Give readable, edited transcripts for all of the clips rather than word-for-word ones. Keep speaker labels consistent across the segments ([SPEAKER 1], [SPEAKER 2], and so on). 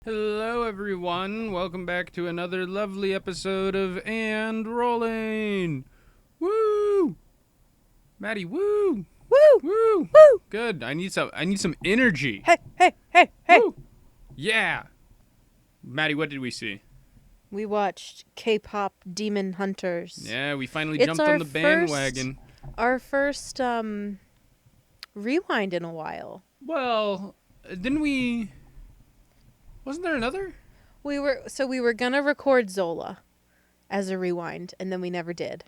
[SPEAKER 1] Hello, everyone. Welcome back to another lovely episode of And Rolling. Woo! Maddie, woo!
[SPEAKER 2] Woo!
[SPEAKER 1] Woo!
[SPEAKER 2] Woo!
[SPEAKER 1] Good. I need some energy.
[SPEAKER 2] Hey, hey, hey, hey!
[SPEAKER 1] Woo! Yeah. Maddie, what did we see?
[SPEAKER 2] We watched K-pop Demon Hunters.
[SPEAKER 1] Yeah, we finally
[SPEAKER 2] It's
[SPEAKER 1] jumped
[SPEAKER 2] our
[SPEAKER 1] on the bandwagon.
[SPEAKER 2] Our first rewind in a while.
[SPEAKER 1] Well, didn't we? Wasn't there another?
[SPEAKER 2] We were gonna record Zola as a rewind, and then we never did.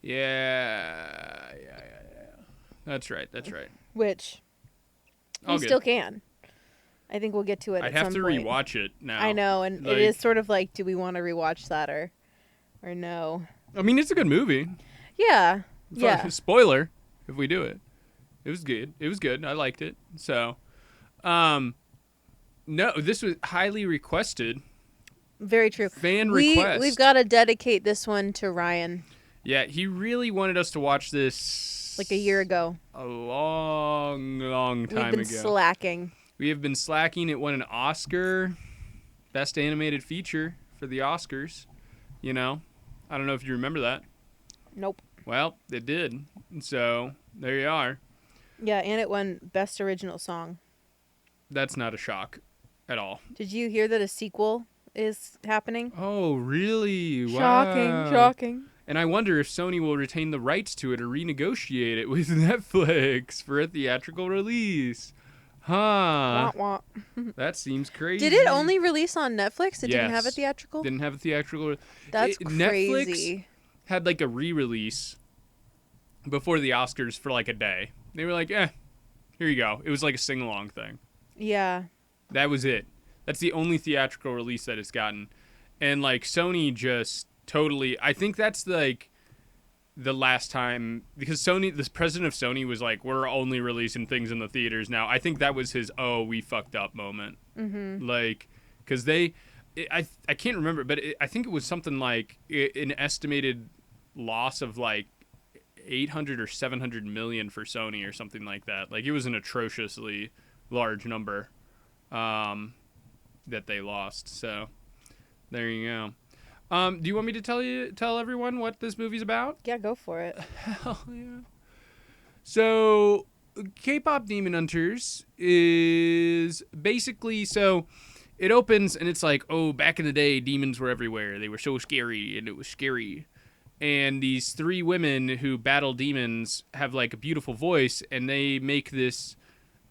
[SPEAKER 1] Yeah. That's right.
[SPEAKER 2] Which
[SPEAKER 1] All
[SPEAKER 2] we
[SPEAKER 1] good.
[SPEAKER 2] still can. I think we'll get to it.
[SPEAKER 1] I'd
[SPEAKER 2] at
[SPEAKER 1] have
[SPEAKER 2] some
[SPEAKER 1] to
[SPEAKER 2] point.
[SPEAKER 1] rewatch it now.
[SPEAKER 2] I know, and it is sort of like, do we want to rewatch that or no?
[SPEAKER 1] I mean, it's a good movie.
[SPEAKER 2] Yeah. Yeah.
[SPEAKER 1] Spoiler, if we do it. It was good. I liked it. So, no, this was highly requested.
[SPEAKER 2] Very true.
[SPEAKER 1] Fan request.
[SPEAKER 2] We've got to dedicate this one to Ryan.
[SPEAKER 1] Yeah, he really wanted us to watch this
[SPEAKER 2] like a year ago.
[SPEAKER 1] A long time
[SPEAKER 2] We've been
[SPEAKER 1] ago.
[SPEAKER 2] slacking.
[SPEAKER 1] We have been slacking. It won an Oscar, Best Animated Feature for the Oscars. You know, I don't know if you remember that.
[SPEAKER 2] Nope.
[SPEAKER 1] Well, it did. So there you are.
[SPEAKER 2] Yeah, and it won Best Original Song.
[SPEAKER 1] That's not a shock at all.
[SPEAKER 2] Did you hear that a sequel is happening?
[SPEAKER 1] Oh, really? Wow.
[SPEAKER 2] Shocking.
[SPEAKER 1] And I wonder if Sony will retain the rights to it or renegotiate it with Netflix for a theatrical release. Huh.
[SPEAKER 2] Wah, wah.
[SPEAKER 1] That seems crazy.
[SPEAKER 2] Did it only release on Netflix? It didn't have a
[SPEAKER 1] Yes.
[SPEAKER 2] theatrical?
[SPEAKER 1] Didn't have a theatrical.
[SPEAKER 2] That's crazy.
[SPEAKER 1] Netflix had like a re-release before the Oscars for like a day. They were like, here you go. It was like a sing-along thing.
[SPEAKER 2] Yeah.
[SPEAKER 1] That was it. That's the only theatrical release that it's gotten. And like Sony just totally, I think that's like the last time, because Sony, this president of Sony was like, we're only releasing things in the theaters now. I think that was his, we fucked up moment.
[SPEAKER 2] Mm-hmm.
[SPEAKER 1] Like, because I can't remember, but I think it was something like an estimated loss of like 800 or 700 million for Sony or something like that. Like, it was an atrociously large number that they lost. So there you go. Do you want me to tell everyone what this movie's about?
[SPEAKER 2] Yeah, go for it.
[SPEAKER 1] Hell yeah. So K-pop Demon Hunters is basically, so it opens and it's like, oh, back in the day, demons were everywhere. They were so scary and it was scary. And these three women who battle demons have like a beautiful voice, and they make this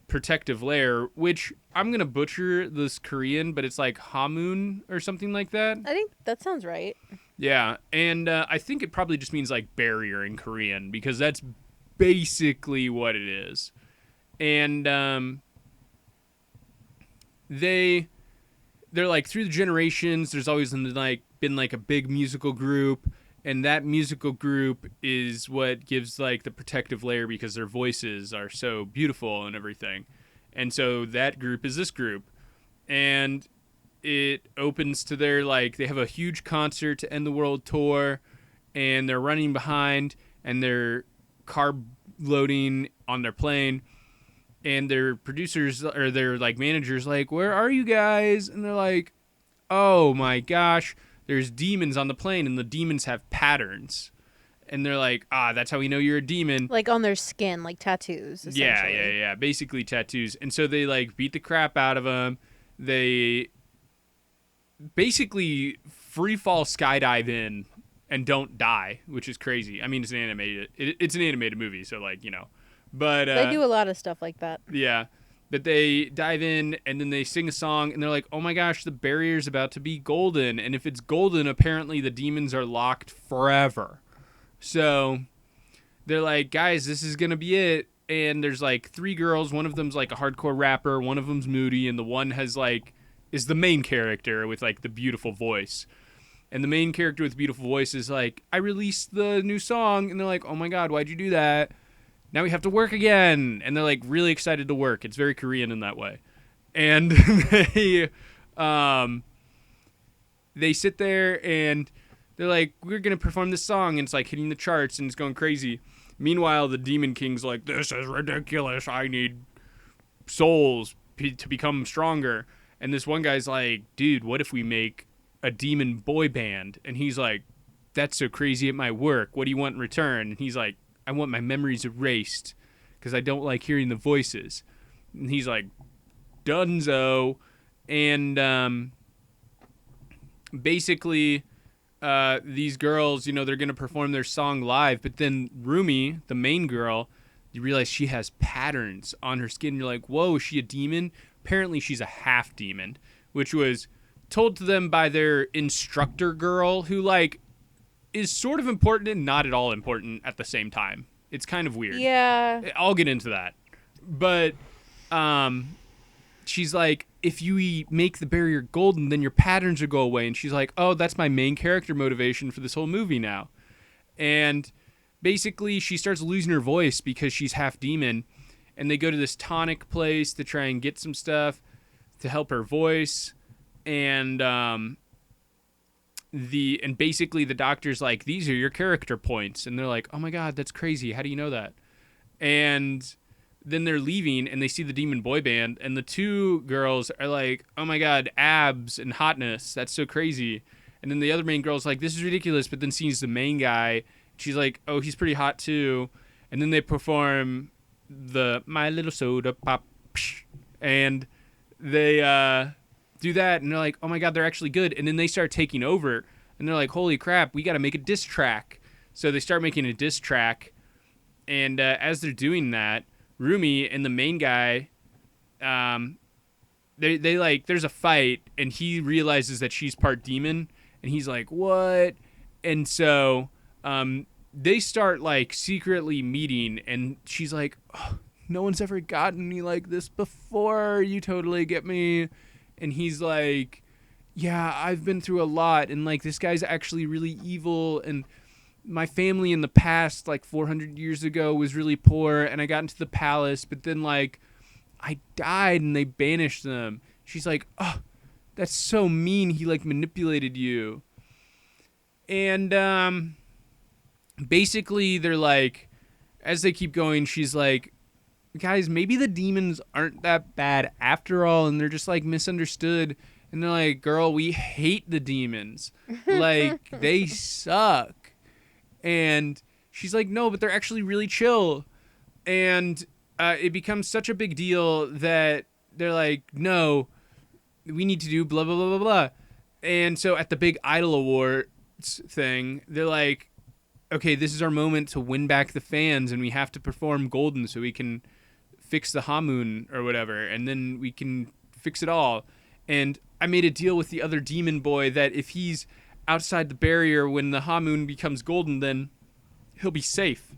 [SPEAKER 1] protective layer, which I'm going to butcher this Korean, but it's like Hamun or something like that.
[SPEAKER 2] I think that sounds right.
[SPEAKER 1] Yeah, and I think it probably just means like barrier in Korean, because that's basically what it is. And they're like, through the generations, there's always been like a big musical group, and that musical group is what gives like the protective layer, because their voices are so beautiful and everything. And so that group is this group. And it opens to their, like, they have a huge concert to end the world tour, and they're running behind, and they're carb loading on their plane, and their producers or their like managers like, where are you guys? And they're like, oh my gosh, there's demons on the plane, and the demons have patterns. And they're like, that's how we know you're a demon.
[SPEAKER 2] Like on their skin, like tattoos, essentially.
[SPEAKER 1] Yeah. Basically tattoos. And so they like beat the crap out of them. They basically free fall skydive in and don't die, which is crazy. I mean, it's an animated movie, so like, you know. But
[SPEAKER 2] they do a lot of stuff like that.
[SPEAKER 1] Yeah. But they dive in, and then they sing a song, and they're like, oh my gosh, the barrier's about to be golden. And if it's golden, apparently the demons are locked forever. So they're like, guys, this is going to be it. And there's like three girls. One of them's like a hardcore rapper. One of them's moody. And the one has like, is the main character with like the beautiful voice. And the main character with the beautiful voice is like, I released the new song. And they're like, oh my God, why'd you do that? Now we have to work again. And they're like really excited to work. It's very Korean in that way. And they sit there and they're like, we're going to perform this song. And it's like hitting the charts and it's going crazy. Meanwhile, the Demon King's like, this is ridiculous. I need souls to become stronger. And this one guy's like, dude, what if we make a demon boy band? And he's like, that's so crazy at my work. What do you want in return? And he's like, I want my memories erased because I don't like hearing the voices. And he's like, dunzo. And basically, these girls, you know, they're going to perform their song live. But then Rumi, the main girl, you realize she has patterns on her skin. You're like, whoa, is she a demon? Apparently, she's a half demon, which was told to them by their instructor girl, who, like, is sort of important and not at all important at the same time. It's kind of weird.
[SPEAKER 2] Yeah.
[SPEAKER 1] I'll get into that. But she's like, if you make the barrier golden, then your patterns will go away. And she's like, oh, that's my main character motivation for this whole movie now. And basically, she starts losing her voice because she's half demon. And they go to this tonic place to try and get some stuff to help her voice. And basically the doctor's like, these are your character points. And they're like, oh my God, that's crazy. How do you know that? And then they're leaving and they see the demon boy band. And the two girls are like, oh my God, abs and hotness. That's so crazy. And then the other main girl's like, this is ridiculous. But then sees the main guy. She's like, oh, he's pretty hot too. And then they perform the My Little Soda Pop. And they do that. And they're like, oh my God, they're actually good. And then they start taking over. And they're like, holy crap, we got to make a diss track. So they start making a diss track. And as they're doing that, Rumi and the main guy, they like, there's a fight. And he realizes that she's part demon. And he's like, what? And so they start like secretly meeting, and she's like, oh, no one's ever gotten me like this before. You totally get me. And he's like, yeah, I've been through a lot, and like this guy's actually really evil, and my family in the past, like 400 years ago, was really poor, and I got into the palace, but then like I died and they banished them. She's like, oh, that's so mean. He like manipulated you. And basically they're like, as they keep going, she's like, guys, maybe the demons aren't that bad after all, and they're just like misunderstood. And they're like, girl, we hate the demons. Like, they suck. And she's like, no, but they're actually really chill. And it becomes such a big deal that they're like, no, we need to do blah, blah, blah, blah, blah. And so at the big Idol Awards thing, they're like, okay, this is our moment to win back the fans, and we have to perform Golden so we can fix the Hamun or whatever, and then we can fix it all. And I made a deal with the other demon boy that if he's outside the barrier when the Hamun becomes golden, then he'll be safe.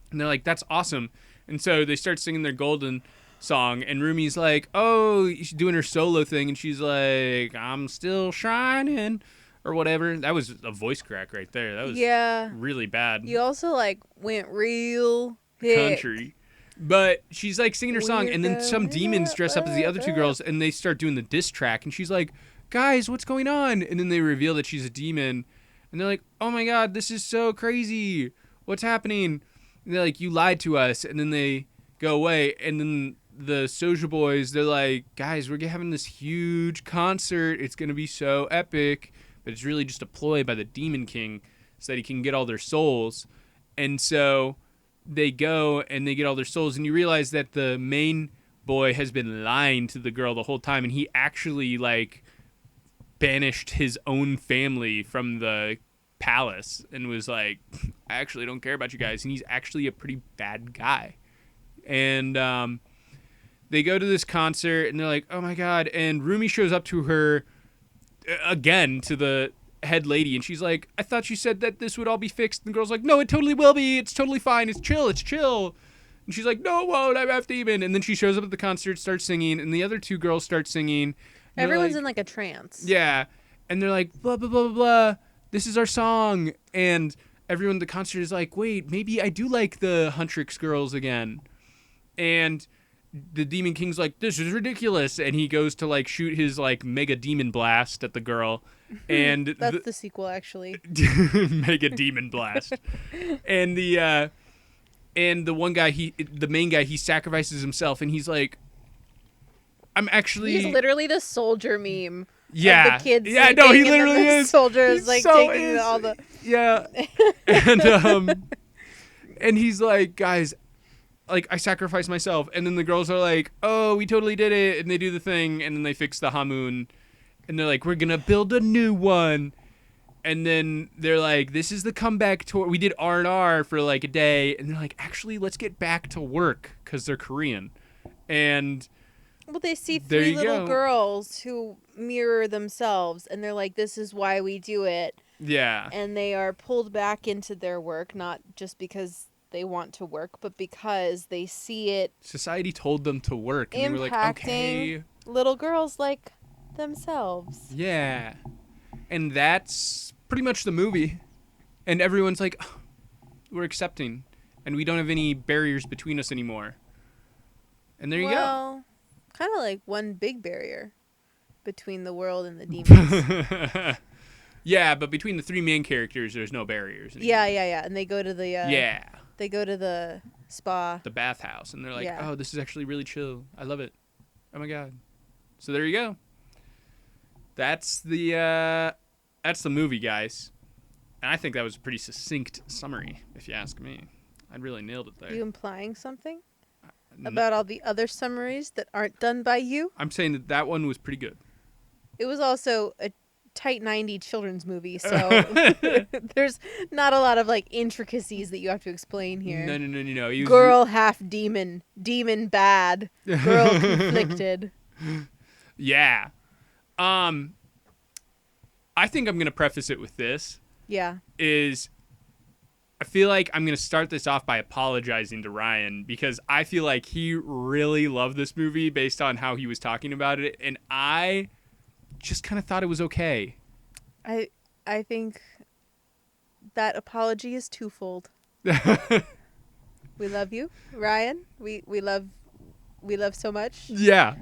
[SPEAKER 1] And they're like, that's awesome. And so they start singing their golden song, and Rumi's like, oh, she's doing her solo thing, and she's like, I'm still shining, or whatever. That was a voice crack right there. That was really bad.
[SPEAKER 2] You also like went real hick.
[SPEAKER 1] Country. But she's like singing her song, and then some demons dress up as the other two girls, and they start doing the diss track, and she's like, guys, what's going on? And then they reveal that she's a demon, and they're like, oh my God, this is so crazy. What's happening? And they're like, you lied to us. And then they go away, and then the Soja Boys, they're like, guys, we're having this huge concert. It's going to be so epic. But it's really just a ploy by the Demon King so that he can get all their souls. And so they go and they get all their souls, and you realize that the main boy has been lying to the girl the whole time, and he actually like banished his own family from the palace and was like, I actually don't care about you guys. And he's actually a pretty bad guy. And they go to this concert, and they're like, oh my God. And Rumi shows up to her again, to the head lady, and she's like, I thought you said that this would all be fixed. And the girl's like, no, it totally will be. It's totally fine. It's chill. And she's like, no, it won't. I'm half demon. And then she shows up at the concert, starts singing, and the other two girls start singing.
[SPEAKER 2] Everyone's in like a trance.
[SPEAKER 1] Yeah. And they're like, blah, blah, blah, blah, blah. This is our song. And everyone at the concert is like, wait, maybe I do like the Huntrix girls again. And the Demon King's like, this is ridiculous. And he goes to like shoot his like mega demon blast at the girl. And
[SPEAKER 2] that's the sequel, actually.
[SPEAKER 1] Mega demon blast. And the one guy, the main guy, he sacrifices himself, and he's like, I'm actually.
[SPEAKER 2] He's literally the soldier meme.
[SPEAKER 1] Yeah.
[SPEAKER 2] Of the kids.
[SPEAKER 1] Yeah. No, he
[SPEAKER 2] sleeping, and then
[SPEAKER 1] literally
[SPEAKER 2] the
[SPEAKER 1] is.
[SPEAKER 2] Soldiers
[SPEAKER 1] He
[SPEAKER 2] like
[SPEAKER 1] so
[SPEAKER 2] taking
[SPEAKER 1] is.
[SPEAKER 2] all the.
[SPEAKER 1] Yeah. And he's like, guys, like I sacrificed myself, and then the girls are like, oh, we totally did it, and they do the thing, and then they fix the Hamun, and they're like, we're gonna build a new one. And then they're like, this is the comeback tour. We did R&R for like a day. And they're like, actually, let's get back to work because they're Korean. And
[SPEAKER 2] Well, they see
[SPEAKER 1] there
[SPEAKER 2] 3
[SPEAKER 1] you
[SPEAKER 2] little
[SPEAKER 1] go.
[SPEAKER 2] girls who mirror themselves, and they're like, this is why we do it.
[SPEAKER 1] Yeah.
[SPEAKER 2] And they are pulled back into their work, not just because they want to work, but because they see it
[SPEAKER 1] Society told them to work. And they were like,
[SPEAKER 2] impacting
[SPEAKER 1] okay.
[SPEAKER 2] little girls like themselves.
[SPEAKER 1] Yeah. And that's pretty much the movie. And everyone's like, oh, we're accepting. And we don't have any barriers between us anymore. And there you go.
[SPEAKER 2] Well, kind of like one big barrier between the world and the demons.
[SPEAKER 1] Yeah, but between the 3 main characters, there's no barriers anymore.
[SPEAKER 2] Yeah. And they go to the
[SPEAKER 1] Yeah.
[SPEAKER 2] They go to the spa.
[SPEAKER 1] The bathhouse, and they're like,
[SPEAKER 2] Yeah.
[SPEAKER 1] oh, this is actually really chill. I love it. Oh my god. So there you go. That's the movie, guys. And I think that was a pretty succinct summary, if you ask me. I really nailed it there.
[SPEAKER 2] Are you implying something about all the other summaries that aren't done by you?
[SPEAKER 1] I'm saying that one was pretty good.
[SPEAKER 2] It was also a tight 90 children's movie, so there's not a lot of like intricacies that you have to explain here.
[SPEAKER 1] No.
[SPEAKER 2] Girl half demon, demon bad, girl conflicted.
[SPEAKER 1] Yeah. I think I'm going to preface it with this.
[SPEAKER 2] Yeah.
[SPEAKER 1] I feel like I'm going to start this off by apologizing to Ryan because I feel like he really loved this movie based on how he was talking about it, and I just kind of thought it was okay.
[SPEAKER 2] I think that apology is twofold. We love you, Ryan. We love so much.
[SPEAKER 1] Yeah.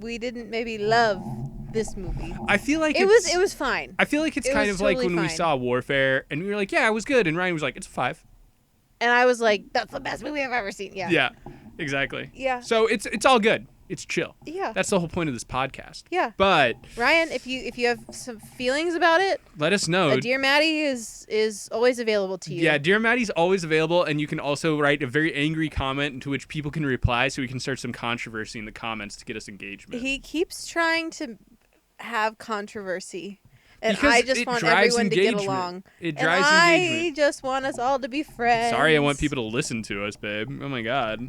[SPEAKER 2] We didn't maybe love this movie.
[SPEAKER 1] I feel like
[SPEAKER 2] it was fine.
[SPEAKER 1] I feel like it's kind of like when we saw Warfare and we were like, yeah, it was good, and Ryan was like, it's a 5.
[SPEAKER 2] And I was like, that's the best movie I've ever seen. Yeah.
[SPEAKER 1] Yeah. Exactly.
[SPEAKER 2] Yeah.
[SPEAKER 1] So it's all good. It's chill.
[SPEAKER 2] Yeah.
[SPEAKER 1] That's the whole point of this podcast.
[SPEAKER 2] Yeah.
[SPEAKER 1] But
[SPEAKER 2] Ryan, if you have some feelings about it,
[SPEAKER 1] let us know.
[SPEAKER 2] Dear Maddie is always available to you.
[SPEAKER 1] Yeah, Dear Maddie's always available, and you can also write a very angry comment into which people can reply, so we can start some controversy in the comments to get us engagement.
[SPEAKER 2] He keeps trying to have controversy. And
[SPEAKER 1] because
[SPEAKER 2] I just want everyone
[SPEAKER 1] engagement.
[SPEAKER 2] to get along.
[SPEAKER 1] It drives
[SPEAKER 2] and
[SPEAKER 1] engagement.
[SPEAKER 2] I just want us all to be friends.
[SPEAKER 1] Sorry, I want people to listen to us, babe. Oh my god.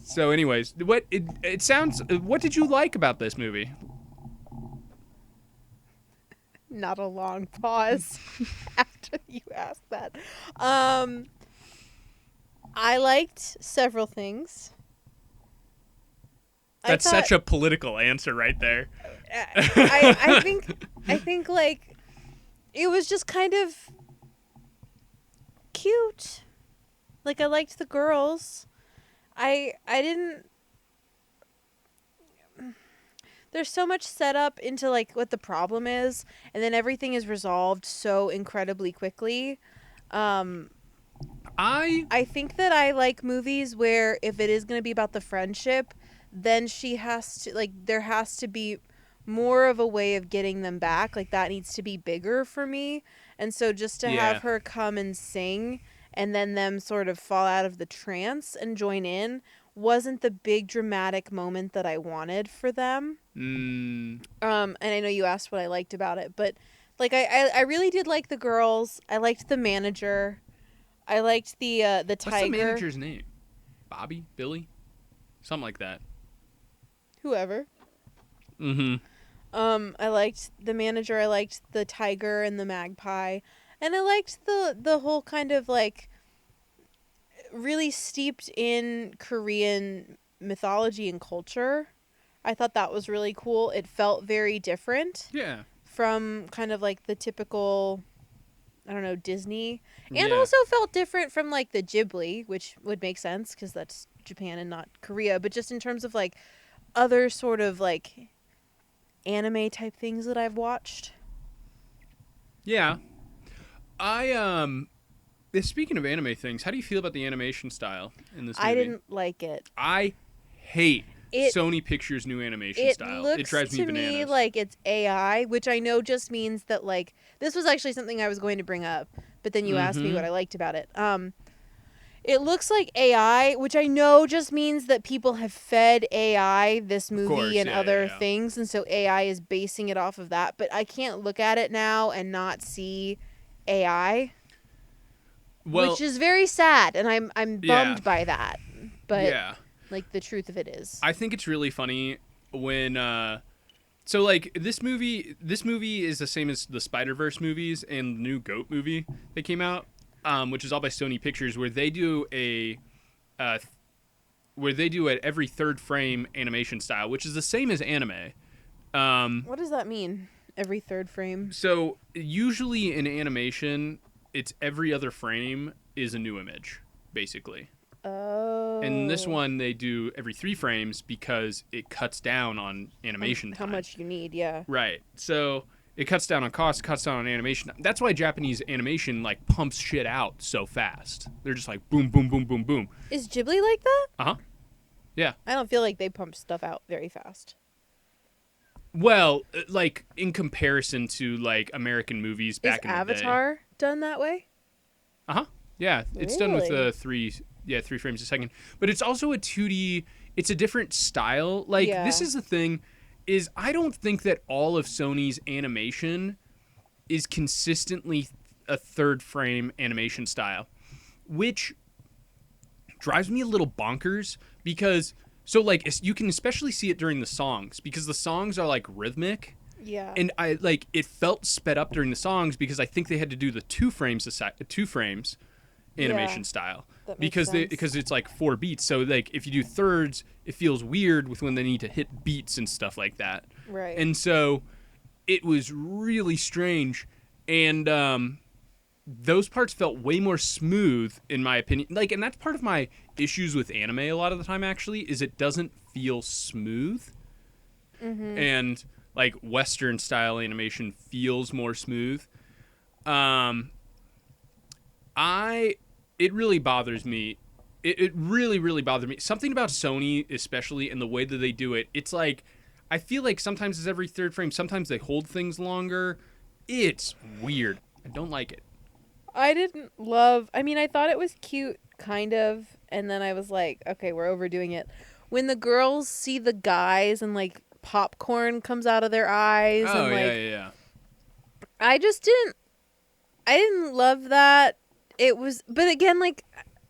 [SPEAKER 1] So, anyways, what did you like about this movie?
[SPEAKER 2] Not a long pause after you asked that. I liked several things.
[SPEAKER 1] That's such a political answer right there.
[SPEAKER 2] I think like it was just kind of cute. Like I liked the girls. I didn't. There's so much set up into like what the problem is, and then everything is resolved so incredibly quickly. I think that I like movies where if it is going to be about the friendship, then there has to be more of a way of getting them back. Like that needs to be bigger for me. And so just to have her come and sing and then them sort of fall out of the trance and join in wasn't the big dramatic moment that I wanted for them. And I know you asked what I liked about it, but like I really did like the girls. I liked the manager. I liked the tiger.
[SPEAKER 1] What's the manager's name? Bobby? Billy? Something like that.
[SPEAKER 2] Whoever.
[SPEAKER 1] Mm-hmm.
[SPEAKER 2] I liked the manager. I liked the tiger and the magpie, and I liked the whole kind of like really steeped in Korean mythology and culture. I thought that was really cool. It felt very different.
[SPEAKER 1] Yeah.
[SPEAKER 2] From kind of like the typical, I don't know, Disney, and also felt different from like the Ghibli, which would make sense because that's Japan and not Korea. But just in terms of like other sort of like anime type things that I've watched.
[SPEAKER 1] Yeah. Speaking of anime things, how do you feel about the animation style in this movie?
[SPEAKER 2] I didn't like it.
[SPEAKER 1] I hate
[SPEAKER 2] It
[SPEAKER 1] Sony Pictures' new animation
[SPEAKER 2] it
[SPEAKER 1] style. It
[SPEAKER 2] looks
[SPEAKER 1] drives me
[SPEAKER 2] to
[SPEAKER 1] bananas.
[SPEAKER 2] me like it's AI, which I know just means that like this was actually something I was going to bring up, but then you asked me what I liked about it. It looks like AI, which I know just means that people have fed AI this movie
[SPEAKER 1] course,
[SPEAKER 2] and
[SPEAKER 1] yeah,
[SPEAKER 2] other
[SPEAKER 1] yeah.
[SPEAKER 2] things, and so AI is basing it off of that. But I can't look at it now and not see AI,
[SPEAKER 1] Well,
[SPEAKER 2] which is very sad, and I'm bummed
[SPEAKER 1] yeah.
[SPEAKER 2] by that. But
[SPEAKER 1] Yeah.
[SPEAKER 2] like the truth of it is,
[SPEAKER 1] I think it's really funny when so like this movie is the same as the Spider-Verse movies and the new Goat movie that came out, which is all by Sony Pictures, where they do an every third frame animation style, which is the same as anime.
[SPEAKER 2] what does that mean? Every third frame.
[SPEAKER 1] So usually in animation, it's every other frame is a new image, basically.
[SPEAKER 2] Oh.
[SPEAKER 1] And this one they do every 3 frames because it cuts down on animation
[SPEAKER 2] How
[SPEAKER 1] time.
[SPEAKER 2] much you need, yeah.
[SPEAKER 1] Right. So it cuts down on cost, cuts down on animation. That's why Japanese animation like pumps shit out so fast. They're just like boom, boom, boom, boom, boom.
[SPEAKER 2] Is Ghibli like that?
[SPEAKER 1] Uh-huh. Yeah.
[SPEAKER 2] I don't feel like they pump stuff out very fast.
[SPEAKER 1] Well, like in comparison to like American movies back in the day.
[SPEAKER 2] Is Avatar done that way?
[SPEAKER 1] Uh-huh. Yeah, it's done with
[SPEAKER 2] Really?
[SPEAKER 1] 3 frames a second. But it's also a 2D, it's a different style. Like
[SPEAKER 2] Yeah.
[SPEAKER 1] this is the thing is I don't think that all of Sony's animation is consistently a third frame animation style, which drives me a little bonkers because so like you can especially see it during the songs because the songs are like rhythmic.
[SPEAKER 2] Yeah.
[SPEAKER 1] And I like it felt sped up during the songs because I think they had to do the 2 frames animation style
[SPEAKER 2] That makes
[SPEAKER 1] because it's like 4 beats. So like if you do thirds, it feels weird with when they need to hit beats and stuff like that.
[SPEAKER 2] Right.
[SPEAKER 1] And so it was really strange, and those parts felt way more smooth in my opinion. Like, and that's part of my issues with anime a lot of the time. Actually, is it doesn't feel smooth, and like Western style animation feels more smooth. It really bothers me. It really, really bothered me. Something about Sony, especially in the way that they do it. It's like, I feel like sometimes it's every third frame. Sometimes they hold things longer. It's weird. I don't like it.
[SPEAKER 2] I thought it was cute, kind of, and then I was like, okay, we're overdoing it. When the girls see the guys and like popcorn comes out of their eyes
[SPEAKER 1] Oh,
[SPEAKER 2] and like
[SPEAKER 1] yeah.
[SPEAKER 2] I didn't love that. It was, but again, like,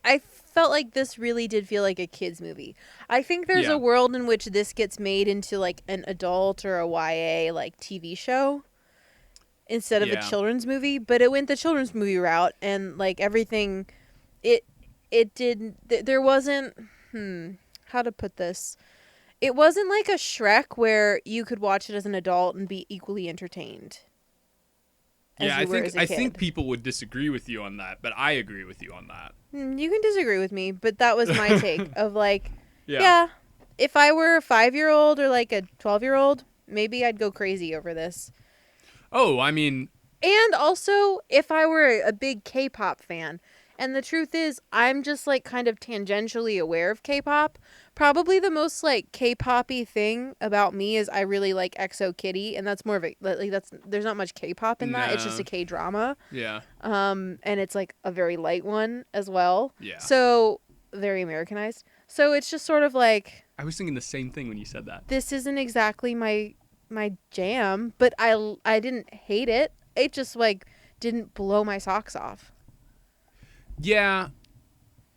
[SPEAKER 2] I felt like this really did feel like a kid's movie. I think there's
[SPEAKER 1] Yeah.
[SPEAKER 2] a world in which this gets made into like an adult or a YA like TV show instead of a
[SPEAKER 1] Yeah.
[SPEAKER 2] children's movie, but it went the children's movie route and like everything it did there wasn't how to put this. It wasn't like a Shrek where you could watch it as an adult and be equally entertained.
[SPEAKER 1] Yeah,
[SPEAKER 2] as you were as a
[SPEAKER 1] I
[SPEAKER 2] kid.
[SPEAKER 1] think people would disagree with you on that, but I agree with you on that.
[SPEAKER 2] You can disagree with me, but that was my take of like,
[SPEAKER 1] Yeah.
[SPEAKER 2] yeah, if I were a 5-year-old or like a 12-year-old, maybe I'd go crazy over this.
[SPEAKER 1] Oh, I mean,
[SPEAKER 2] And also, if I were a big K-pop fan, and the truth is, I'm just like kind of tangentially aware of K-pop. Probably the most like K-poppy thing about me is I really like EXO Kitty, and that's more of a like there's not much K-pop in that. It's just
[SPEAKER 1] No.
[SPEAKER 2] a K-drama.
[SPEAKER 1] yeah.
[SPEAKER 2] And it's like a very light one as well.
[SPEAKER 1] Yeah.
[SPEAKER 2] So very Americanized. So it's just sort of like
[SPEAKER 1] I was thinking the same thing when you said that.
[SPEAKER 2] this isn't exactly my jam, but I didn't hate it. It just like didn't blow my socks off.
[SPEAKER 1] Yeah.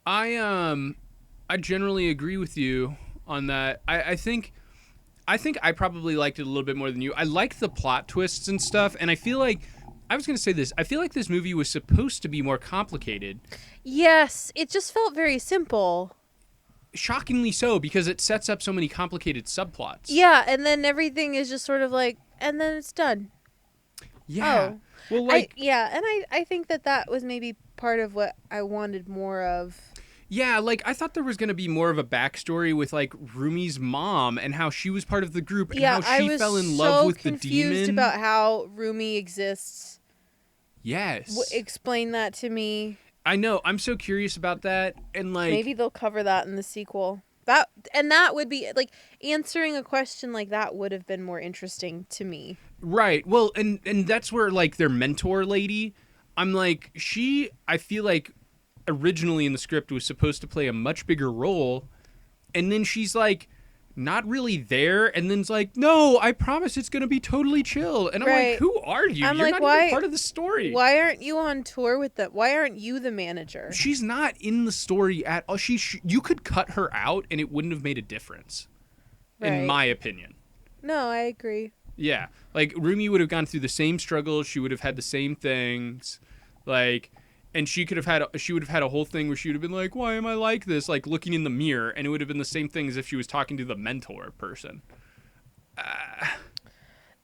[SPEAKER 1] I generally agree with you on that. I think I probably liked it a little bit more than you. I liked the plot twists and stuff, and I feel like I was going to say this. I feel like this movie was supposed to be more complicated.
[SPEAKER 2] Yes, it just felt very simple.
[SPEAKER 1] Shockingly so, because it sets up so many complicated subplots.
[SPEAKER 2] Yeah, and then everything is just sort of like, and then it's done.
[SPEAKER 1] Yeah.
[SPEAKER 2] Oh.
[SPEAKER 1] Well, like,
[SPEAKER 2] I think that was maybe part of what I wanted more of.
[SPEAKER 1] yeah, like I thought there was going to be more of a backstory with like Rumi's mom and how she was part of the group and how she fell in love with the demon.
[SPEAKER 2] I was so confused about how Rumi exists.
[SPEAKER 1] Yes.
[SPEAKER 2] Explain that to me.
[SPEAKER 1] I know. I'm so curious about that, and like
[SPEAKER 2] Maybe they'll cover that in the sequel. That would be like answering a question like that would have been more interesting to me.
[SPEAKER 1] Right. Well, and that's where like their mentor lady, I'm like I feel like originally in the script was supposed to play a much bigger role, and then she's like not really there, and then's like, no, I promise it's gonna be totally chill, and I'm like, who are you?
[SPEAKER 2] I'm
[SPEAKER 1] You're
[SPEAKER 2] like,
[SPEAKER 1] not even part of the story.
[SPEAKER 2] Why aren't you on tour with them? Why aren't you the manager?
[SPEAKER 1] She's not in the story at all. You could cut her out and it wouldn't have made a difference, in my opinion.
[SPEAKER 2] No, I agree.
[SPEAKER 1] Yeah, like Rumi would have gone through the same struggles. She would have had the same things, like, and she would have had a whole thing where she would have been like, "Why am I like this?" Like looking in the mirror, and it would have been the same thing as if she was talking to the mentor person.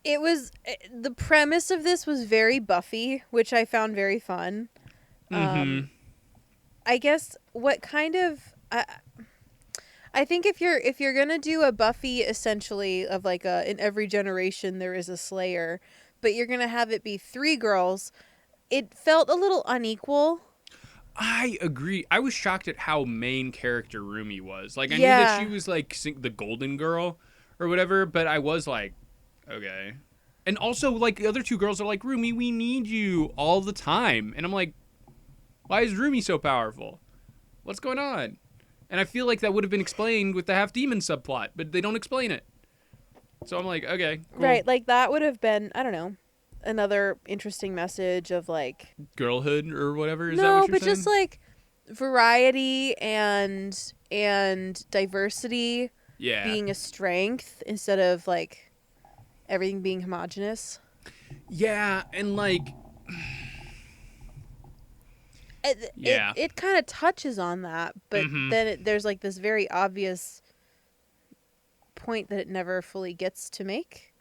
[SPEAKER 2] It was the premise of this was very Buffy, which I found very fun. I guess what kind of I think if you're gonna do a Buffy essentially of like in every generation there is a Slayer, but you're gonna have it be 3 girls, it felt a little unequal.
[SPEAKER 1] I agree. I was shocked at how main character Rumi was. Like I knew that she was like the golden girl or whatever, but I was like, okay. And also like the other 2 girls are like, Rumi, we need you all the time, and I'm like, why is Rumi so powerful? What's going on? And I feel like that would have been explained with the half-demon subplot, but they don't explain it. So I'm like, okay, cool.
[SPEAKER 2] Right, like that would have been, I don't know, another interesting message of like...
[SPEAKER 1] girlhood or whatever? Is
[SPEAKER 2] no,
[SPEAKER 1] that what you're
[SPEAKER 2] but
[SPEAKER 1] saying?
[SPEAKER 2] just like variety and diversity being a strength instead of like everything being homogenous.
[SPEAKER 1] Yeah, and like...
[SPEAKER 2] It kind of touches on that, but then there's like this very obvious point that it never fully gets to make.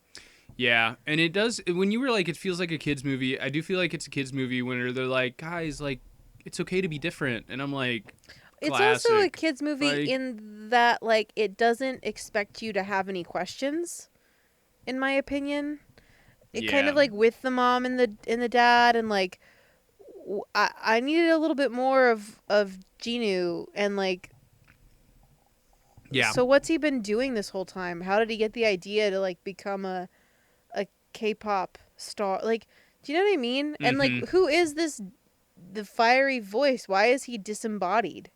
[SPEAKER 1] Yeah, and it does, when you were like, it feels like a kid's movie, I do feel like it's a kid's movie when they're like, guys, like, it's okay to be different. And I'm like,
[SPEAKER 2] it's
[SPEAKER 1] classic.
[SPEAKER 2] also a kid's movie
[SPEAKER 1] like,
[SPEAKER 2] in that, like, it doesn't expect you to have any questions, in my opinion. It kind of like with the mom and the dad, and like, I needed a little bit more of Genu, and like, so what's he been doing this whole time? How did he get the idea to like become a K-pop star? Like, do you know what I mean? And like, who is the fiery voice? Why is he disembodied?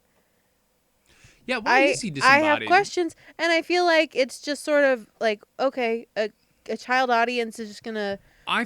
[SPEAKER 1] Yeah, why is he disembodied?
[SPEAKER 2] I have questions, and I feel like it's just sort of like, okay, a child audience is just gonna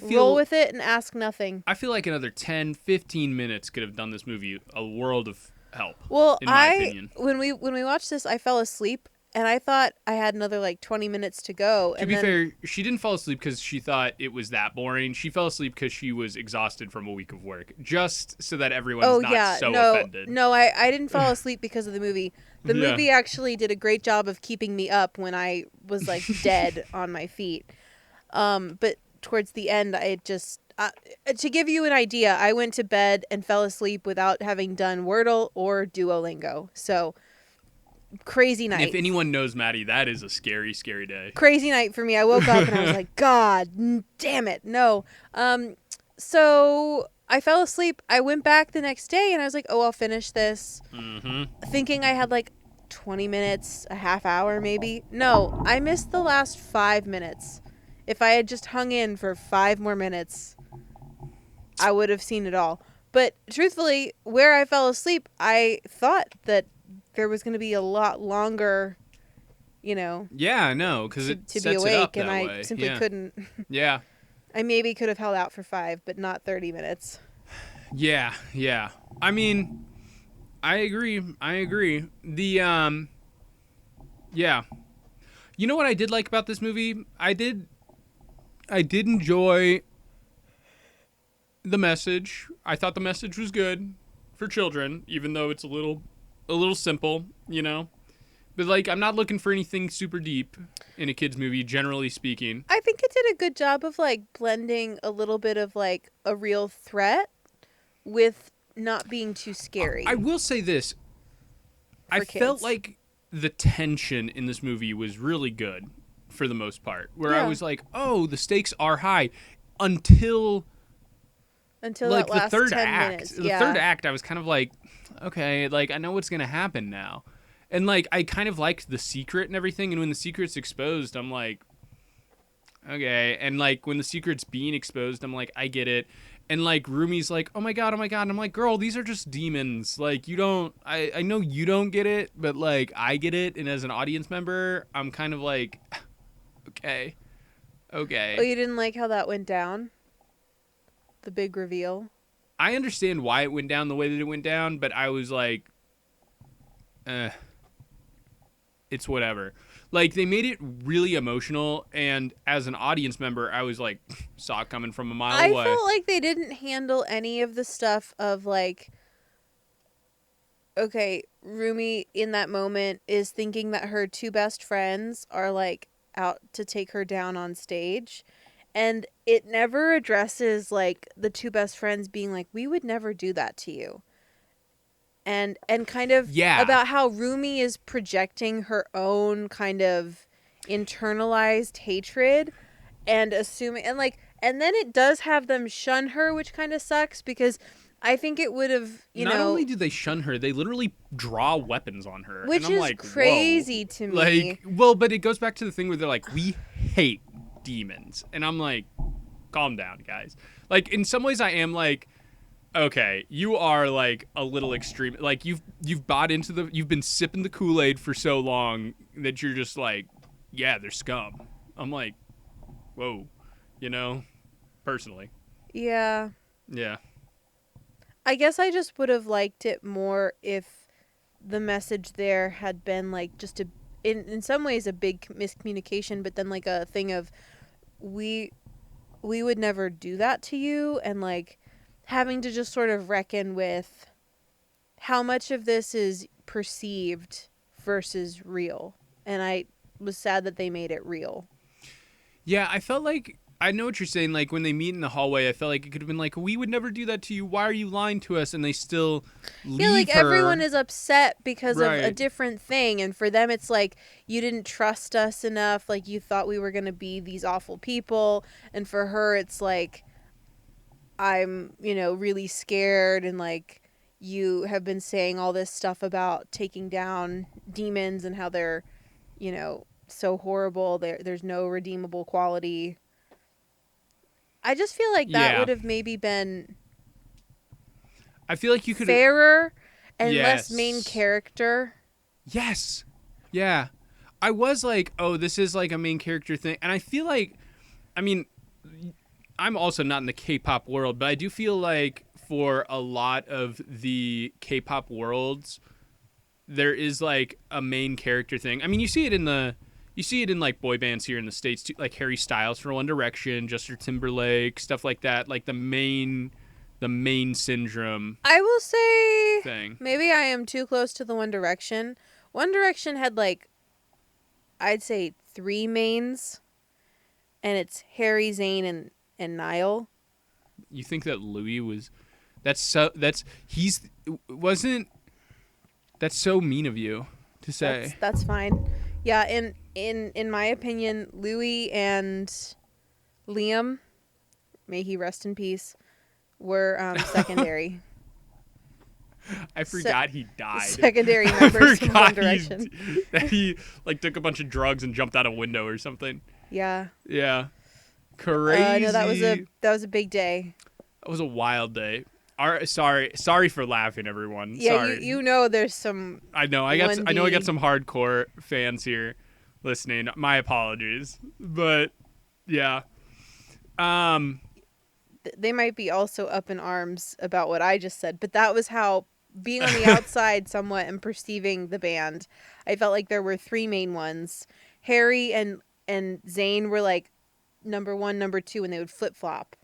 [SPEAKER 2] roll with it and ask nothing.
[SPEAKER 1] I feel like another 10, 15 minutes could have done this movie a world of help.
[SPEAKER 2] Well,
[SPEAKER 1] in my opinion.
[SPEAKER 2] when we watched this, I fell asleep, and I thought I had another like 20 minutes to go.
[SPEAKER 1] To be fair, she didn't fall asleep because she thought it was that boring. She fell asleep because she was exhausted from a week of work, just so that everyone's offended.
[SPEAKER 2] No, I didn't fall asleep because of the movie. The movie actually did a great job of keeping me up when I was like dead on my feet. But towards the end, I just to give you an idea, I went to bed and fell asleep without having done Wordle or Duolingo. So crazy night.
[SPEAKER 1] And if anyone knows Maddie, that is a scary, scary day.
[SPEAKER 2] Crazy night for me. I woke up and I was like, God damn it, no. So I fell asleep. I went back the next day and I was like, oh, I'll finish this. Thinking I had like 20 minutes, a half hour maybe. No, I missed the last 5 minutes. If I had just hung in for 5 more minutes, I would have seen it all. But truthfully, where I fell asleep, I thought that there was going to be a lot longer, you know.
[SPEAKER 1] Yeah, no, because it
[SPEAKER 2] to
[SPEAKER 1] sets
[SPEAKER 2] be awake,
[SPEAKER 1] it up that
[SPEAKER 2] and I
[SPEAKER 1] way.
[SPEAKER 2] simply couldn't.
[SPEAKER 1] Yeah.
[SPEAKER 2] I maybe could have held out for 5, but not 30 minutes.
[SPEAKER 1] Yeah. I mean, I agree. The yeah. You know what I did like about this movie? I did enjoy the message. I thought the message was good for children, even though it's a little simple, you know. But like, I'm not looking for anything super deep in a kids movie, generally speaking.
[SPEAKER 2] I think it did a good job of like blending a little bit of like a real threat with not being too scary.
[SPEAKER 1] I will say this. I felt like the tension in this movie was really good for the most part, where I was like, oh, the stakes are high until like
[SPEAKER 2] that last
[SPEAKER 1] the third
[SPEAKER 2] 10
[SPEAKER 1] act.
[SPEAKER 2] minutes.
[SPEAKER 1] The third act, I was kind of like, okay, like I know what's going to happen now. And like I kind of liked The Secret and everything, and when The Secret's exposed, I'm like, okay. And like when The Secret's being exposed, I'm like, I get it. And like Rumi's like, oh my god, oh my god. And I'm like, girl, these are just demons. Like you don't I know you don't get it, but like I get it, and as an audience member, I'm kind of like okay.
[SPEAKER 2] Oh, you didn't like how that went down? The big reveal?
[SPEAKER 1] I understand why it went down the way that it went down, but I was like, it's whatever. Like they made it really emotional, and as an audience member, I was like, saw it coming from a mile away.
[SPEAKER 2] I felt like they didn't handle any of the stuff of like, okay, Rumi in that moment is thinking that her two best friends are like out to take her down on stage. And it never addresses like the two best friends being like, we would never do that to you. And kind of about how Rumi is projecting her own kind of internalized hatred and assuming and then it does have them shun her, which kind of sucks because I think it would have,
[SPEAKER 1] Not only do they shun her, they literally draw weapons on her.
[SPEAKER 2] Which
[SPEAKER 1] and I'm
[SPEAKER 2] is
[SPEAKER 1] like,
[SPEAKER 2] crazy
[SPEAKER 1] whoa.
[SPEAKER 2] to me.
[SPEAKER 1] Like, well, but it goes back to the thing where they're like, we hate demons. And I'm like, calm down, guys. Like, in some ways I am like, okay, you are like a little extreme. Like you've bought into you've been sipping the Kool-Aid for so long that you're just like, yeah, they're scum. I'm like, whoa, personally.
[SPEAKER 2] Yeah.
[SPEAKER 1] Yeah.
[SPEAKER 2] I guess I just would have liked it more if the message there had been like just in some ways a big miscommunication, but then like a thing of we would never do that to you, and like having to just sort of reckon with how much of this is perceived versus real. And I was sad that they made it real.
[SPEAKER 1] Yeah, I felt like, I know what you're saying. Like when they meet in the hallway, I felt like it could have been like, we would never do that to you. Why are you lying to us? And they still leave her.
[SPEAKER 2] Like everyone is upset because
[SPEAKER 1] Right.
[SPEAKER 2] of a different thing. And for them, it's like, you didn't trust us enough. Like you thought we were going to be these awful people. And for her, it's like, I'm, really scared, and like you have been saying all this stuff about taking down demons and how they're, so horrible. There's no redeemable quality. I just feel like that would have maybe been
[SPEAKER 1] I feel like you could
[SPEAKER 2] fairer and less main character.
[SPEAKER 1] Yes. Yeah. I was like, oh, this is like a main character thing. And I feel like, I mean, I'm also not in the K-pop world, but I do feel like for a lot of the K-pop worlds, there is like a main character thing. I mean, you see it in like boy bands here in the States too, like Harry Styles for One Direction, Justin Timberlake, stuff like that. Like the main syndrome.
[SPEAKER 2] I will say
[SPEAKER 1] thing.
[SPEAKER 2] Maybe I am too close to the One Direction. One Direction had like, I'd say 3 mains, and it's Harry, Zayn, and Niall.
[SPEAKER 1] You think that Louis was? That's so mean of you to say.
[SPEAKER 2] That's fine. Yeah, in my opinion, Louis and Liam, may he rest in peace, were secondary.
[SPEAKER 1] I forgot he died.
[SPEAKER 2] Secondary members from One Direction.
[SPEAKER 1] That he like took a bunch of drugs and jumped out a window or something.
[SPEAKER 2] Yeah.
[SPEAKER 1] Yeah. Crazy.
[SPEAKER 2] No, that was a big day.
[SPEAKER 1] That was a wild day. Sorry for laughing, everyone.
[SPEAKER 2] Yeah,
[SPEAKER 1] sorry.
[SPEAKER 2] There's some.
[SPEAKER 1] I know I got some hardcore fans here listening. My apologies, but yeah.
[SPEAKER 2] They might be also up in arms about what I just said, but that was how, being on the outside somewhat and perceiving the band, I felt like there were 3 main ones. Harry and Zayn were like number 1, number 2, and they would flip flop.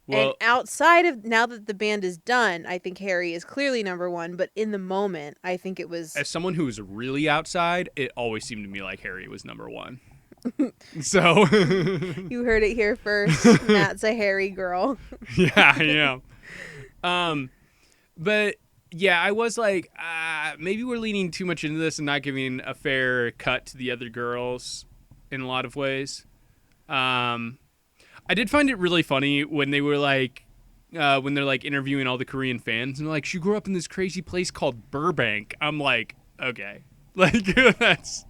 [SPEAKER 2] Well, and outside of, now that the band is done, I think Harry is clearly number 1, but in the moment, I think it was...
[SPEAKER 1] As someone who was really outside, it always seemed to me like Harry was number 1. So...
[SPEAKER 2] You heard it here first. Matt's a Harry girl.
[SPEAKER 1] Yeah. But, yeah, I was like, maybe we're leaning too much into this and not giving a fair cut to the other girls in a lot of ways. I did find it really funny when they were like, when they're like interviewing all the Korean fans and they're like, she grew up in this crazy place called Burbank. I'm like, okay, Like that's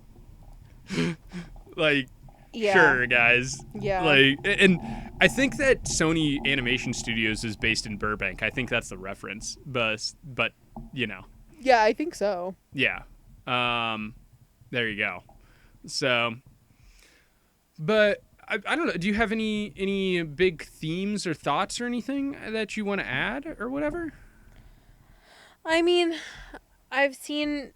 [SPEAKER 1] like
[SPEAKER 2] Yeah.
[SPEAKER 1] sure, guys.
[SPEAKER 2] Yeah.
[SPEAKER 1] Like, and I think that Sony Animation Studios is based in Burbank. I think that's the reference, but you know,
[SPEAKER 2] Yeah, I think so.
[SPEAKER 1] yeah. There you go. So, but I don't know. Do you have any big themes or thoughts or anything that you want to add or whatever?
[SPEAKER 2] I mean, I've seen.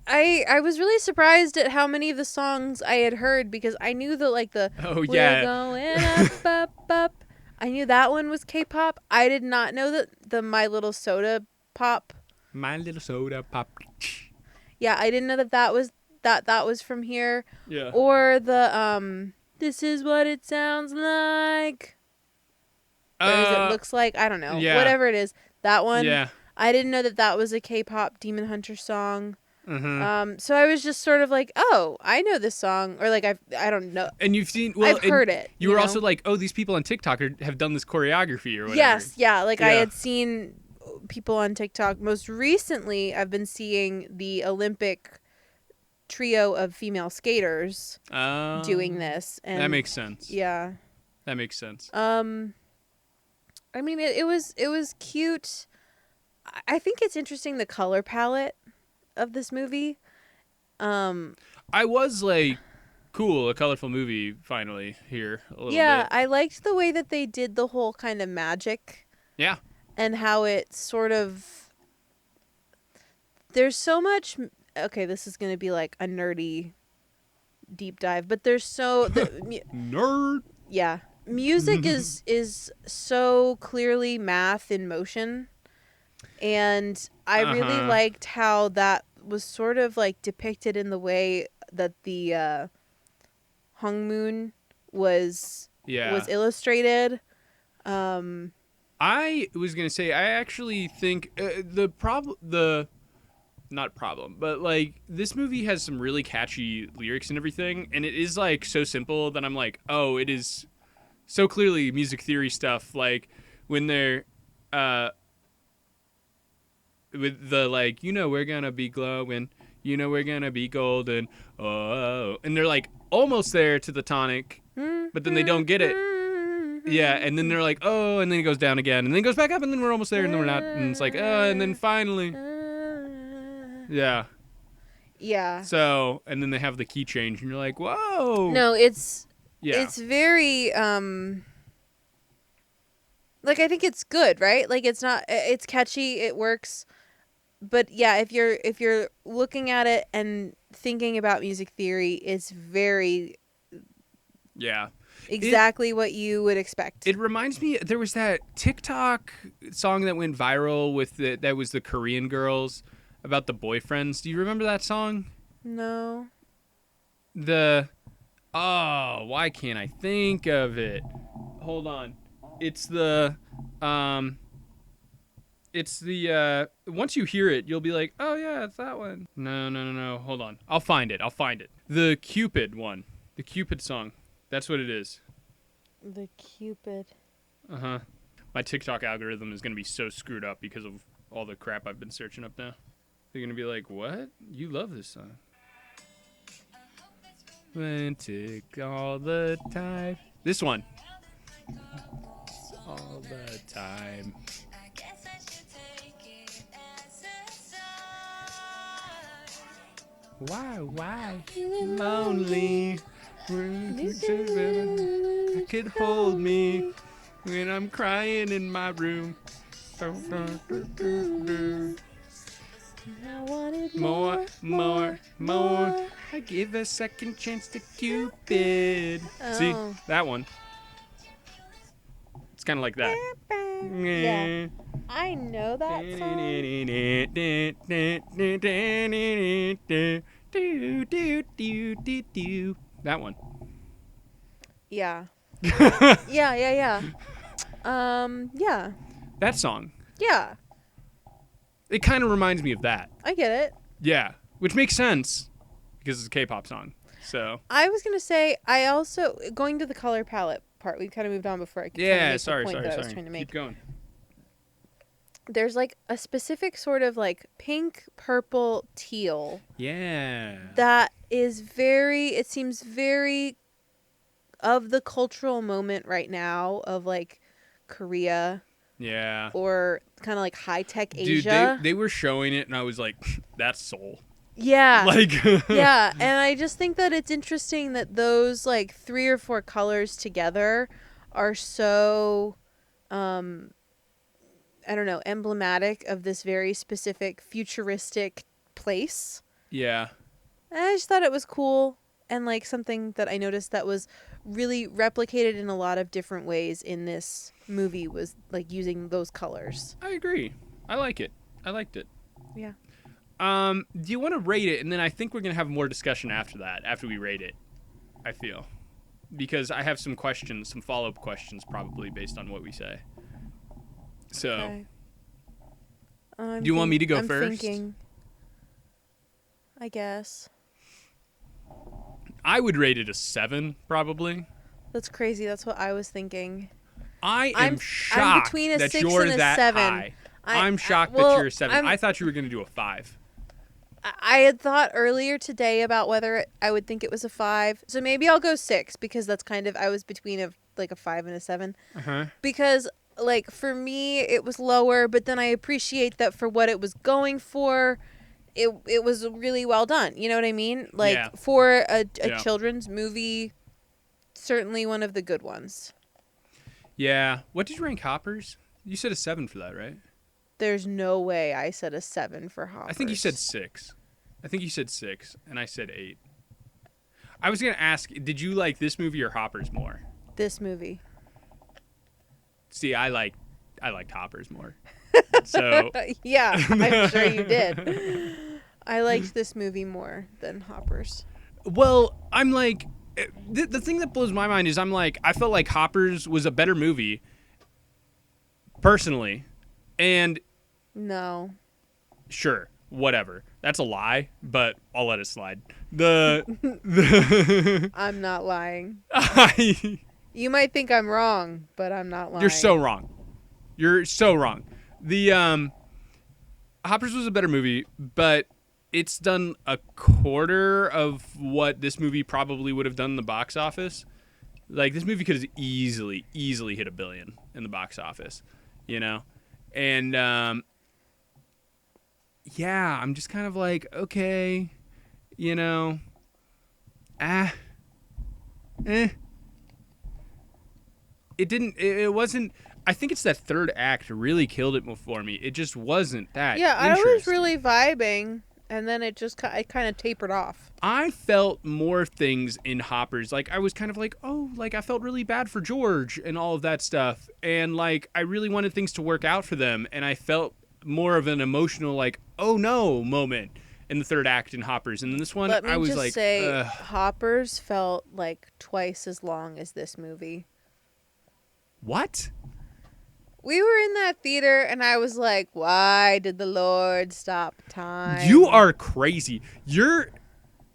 [SPEAKER 2] I was really surprised at how many of the songs I had heard because I knew that like the
[SPEAKER 1] Oh
[SPEAKER 2] we're
[SPEAKER 1] yeah.
[SPEAKER 2] going up up up. I knew that one was K-pop. I did not know that the My Little Soda Pop.
[SPEAKER 1] My Little Soda Pop.
[SPEAKER 2] Yeah, I didn't know that was from here.
[SPEAKER 1] Yeah.
[SPEAKER 2] Or the This Is What It Sounds Like. Or as it looks like, I don't know.
[SPEAKER 1] Yeah.
[SPEAKER 2] Whatever it is, that one.
[SPEAKER 1] Yeah.
[SPEAKER 2] I didn't know that was a K-pop Demon Hunter song.
[SPEAKER 1] Mm-hmm.
[SPEAKER 2] So I was just sort of like, oh, I know this song, or like I don't know.
[SPEAKER 1] And you've seen, well,
[SPEAKER 2] I've heard it.
[SPEAKER 1] You were also like, oh, these people on TikTok have done this choreography or whatever.
[SPEAKER 2] Yes, yeah. Like I
[SPEAKER 1] Yeah.
[SPEAKER 2] had seen people on TikTok. Most recently, I've been seeing the Olympic trio of female skaters doing this, and
[SPEAKER 1] that makes sense.
[SPEAKER 2] yeah,
[SPEAKER 1] That makes sense.
[SPEAKER 2] I mean, it was cute. I think it's interesting the color palette of this movie.
[SPEAKER 1] I was like, cool, a colorful movie finally here a little bit.
[SPEAKER 2] I liked the way that they did the whole kind of magic.
[SPEAKER 1] Yeah.
[SPEAKER 2] And how it sort of, there's so much. Okay, this is gonna be like a nerdy deep dive, but there's
[SPEAKER 1] Nerd.
[SPEAKER 2] yeah, music is so clearly math in motion, and I really liked how that was sort of like depicted in the way that the Hung Moon was illustrated.
[SPEAKER 1] I was gonna say, I actually think not problem, but like this movie has some really catchy lyrics and everything, and it is like so simple that I'm like, oh, it is so clearly music theory stuff. Like when they're with the like, we're gonna be glowing, we're gonna be golden, oh, and they're like almost there to the tonic, but then they don't get it. Yeah, and then they're like, oh, and then it goes down again, and then it goes back up, and then we're almost there, and then we're not, and it's like, oh, and then finally, yeah.
[SPEAKER 2] Yeah.
[SPEAKER 1] So, and then they have the key change, and you're like, whoa.
[SPEAKER 2] No, it's
[SPEAKER 1] yeah.
[SPEAKER 2] It's very like I think it's good, right? Like it's catchy, it works. But yeah, if you're looking at it and thinking about music theory, it's very exactly what you would expect.
[SPEAKER 1] It reminds me, there was that TikTok song that went viral that was the Korean girls about the boyfriends. Do you remember that song?
[SPEAKER 2] No.
[SPEAKER 1] Why can't I think of it? Hold on. It's the once you hear it, you'll be like, oh yeah, it's that one. No. Hold on. I'll find it. The Cupid one. The Cupid song. That's what it is.
[SPEAKER 2] The Cupid.
[SPEAKER 1] Uh-huh. My TikTok algorithm is going to be so screwed up because of all the crap I've been searching up now. They're going to be like, what? You love this song. Romantic all the time. This one. All the time. Why? Lonely. Could hold me when I'm crying in my room.
[SPEAKER 2] I wanted
[SPEAKER 1] More. I give a second chance to Cupid.
[SPEAKER 2] Oh.
[SPEAKER 1] See, that one. It's kind of like that.
[SPEAKER 2] Yeah. I know that song.
[SPEAKER 1] That one.
[SPEAKER 2] Yeah. Yeah. Yeah.
[SPEAKER 1] That song.
[SPEAKER 2] Yeah.
[SPEAKER 1] It kind of reminds me of that.
[SPEAKER 2] I get it.
[SPEAKER 1] Yeah, which makes sense because it's a K-pop song. So
[SPEAKER 2] I was gonna say I also going to the color palette part. We kind of moved on before I could.
[SPEAKER 1] Yeah,
[SPEAKER 2] make
[SPEAKER 1] sorry.
[SPEAKER 2] the point that I was trying to make.
[SPEAKER 1] Keep going.
[SPEAKER 2] there's like a specific sort of like pink, purple, teal
[SPEAKER 1] Yeah.
[SPEAKER 2] that is very, it seems very of the cultural moment right now of like Korea
[SPEAKER 1] Yeah.
[SPEAKER 2] or kind of like high-tech
[SPEAKER 1] Dude,
[SPEAKER 2] Asia.
[SPEAKER 1] they were showing it and I was like, that's Seoul.
[SPEAKER 2] Yeah.
[SPEAKER 1] Like
[SPEAKER 2] Yeah, and I just think that it's interesting that those like 3 or 4 colors together are so I don't know, emblematic of this very specific futuristic place.
[SPEAKER 1] Yeah.
[SPEAKER 2] And I just thought it was cool and like something that I noticed that was really replicated in a lot of different ways in this movie was like using those colors.
[SPEAKER 1] I agree. I like it. I liked it.
[SPEAKER 2] Yeah.
[SPEAKER 1] Do you want to rate it? And then I think we're going to have more discussion after that, after we rate it, I feel. Because I have some questions, some follow-up questions probably based on what we say. So,
[SPEAKER 2] Okay.
[SPEAKER 1] do you want me to go
[SPEAKER 2] I'm
[SPEAKER 1] first?
[SPEAKER 2] Thinking, I guess.
[SPEAKER 1] I would rate it a 7, probably.
[SPEAKER 2] That's crazy. That's what I was thinking.
[SPEAKER 1] I'm
[SPEAKER 2] I'm
[SPEAKER 1] shocked
[SPEAKER 2] between a
[SPEAKER 1] that
[SPEAKER 2] 6
[SPEAKER 1] you're
[SPEAKER 2] and a
[SPEAKER 1] that
[SPEAKER 2] 7.
[SPEAKER 1] high. I'm shocked
[SPEAKER 2] well,
[SPEAKER 1] that you're a 7. I thought you were going to do a 5.
[SPEAKER 2] I had thought earlier today about whether I would think it was a 5. So maybe I'll go 6 because that's kind of, I was between a 5 and a 7.
[SPEAKER 1] Uh-huh.
[SPEAKER 2] Because like for me it was lower, but then I appreciate that for what it was going for, it was really well done. You know what I mean? Like
[SPEAKER 1] Yeah.
[SPEAKER 2] for a
[SPEAKER 1] Yeah.
[SPEAKER 2] children's movie, certainly one of the good ones.
[SPEAKER 1] Yeah. What did you rank Hoppers? You said a 7 for that, right?
[SPEAKER 2] There's no way I said a 7 for Hoppers.
[SPEAKER 1] I think you said 6. And I said 8. I was going to ask, did you like this movie or Hoppers more?
[SPEAKER 2] This movie.
[SPEAKER 1] See, I liked Hoppers more. So
[SPEAKER 2] Yeah, I'm sure you did. I liked this movie more than Hoppers.
[SPEAKER 1] well, I'm like, the thing that blows my mind is I'm like, I felt like Hoppers was a better movie, personally, and
[SPEAKER 2] No.
[SPEAKER 1] sure, whatever. That's a lie, but I'll let it slide.
[SPEAKER 2] I'm not lying.
[SPEAKER 1] I,
[SPEAKER 2] You might think I'm wrong, but I'm not lying.
[SPEAKER 1] you're so wrong. You're so wrong. The Hoppers was a better movie, but it's done a quarter of what this movie probably would have done in the box office. Like, this movie could have easily hit $1 billion in the box office, you know? And yeah, I'm just kind of like, okay, you know, it wasn't. I think it's that third act really killed it for me. It just wasn't that.
[SPEAKER 2] Yeah, I was
[SPEAKER 1] interesting.
[SPEAKER 2] really vibing, and then it kind of tapered off.
[SPEAKER 1] I felt more things in Hoppers. Like, I was kind of like, oh, like, I felt really bad for George and all of that stuff. And, like, I really wanted things to work out for them. And I felt more of an emotional, like, oh, no moment in the third act in Hoppers. And in this one,
[SPEAKER 2] Let me
[SPEAKER 1] I was
[SPEAKER 2] just
[SPEAKER 1] like,
[SPEAKER 2] say,
[SPEAKER 1] ugh.
[SPEAKER 2] Hoppers felt like twice as long as this movie.
[SPEAKER 1] What?
[SPEAKER 2] We were in that theater, and I was like, why did the Lord stop time?
[SPEAKER 1] You are crazy.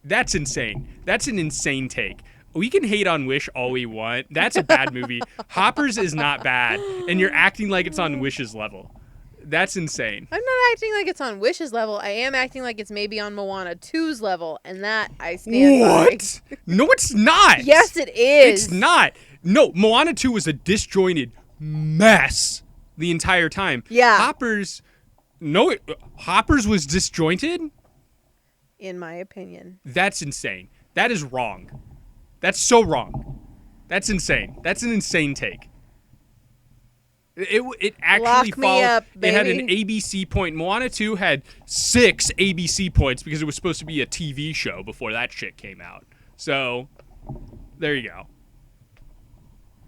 [SPEAKER 1] That's insane. That's an insane take. We can hate on Wish all we want. That's a bad movie. Hoppers is not bad, and you're acting like it's on Wish's level. That's insane.
[SPEAKER 2] I'm not acting like it's on Wish's level. I am acting like it's maybe on Moana 2's level, and that I stand by.
[SPEAKER 1] What? No, it's not.
[SPEAKER 2] Yes, it is.
[SPEAKER 1] It's not. No, Moana 2 was a disjointed mess the entire time.
[SPEAKER 2] Yeah.
[SPEAKER 1] Hoppers was disjointed?
[SPEAKER 2] In my opinion.
[SPEAKER 1] That's insane. That is wrong. That's so wrong. That's insane. That's an insane take. It actually
[SPEAKER 2] Lock me
[SPEAKER 1] followed.
[SPEAKER 2] up,
[SPEAKER 1] It had an
[SPEAKER 2] baby.
[SPEAKER 1] ABC point. Moana 2 had 6 ABC points because it was supposed to be a TV show before that shit came out. So, there you go.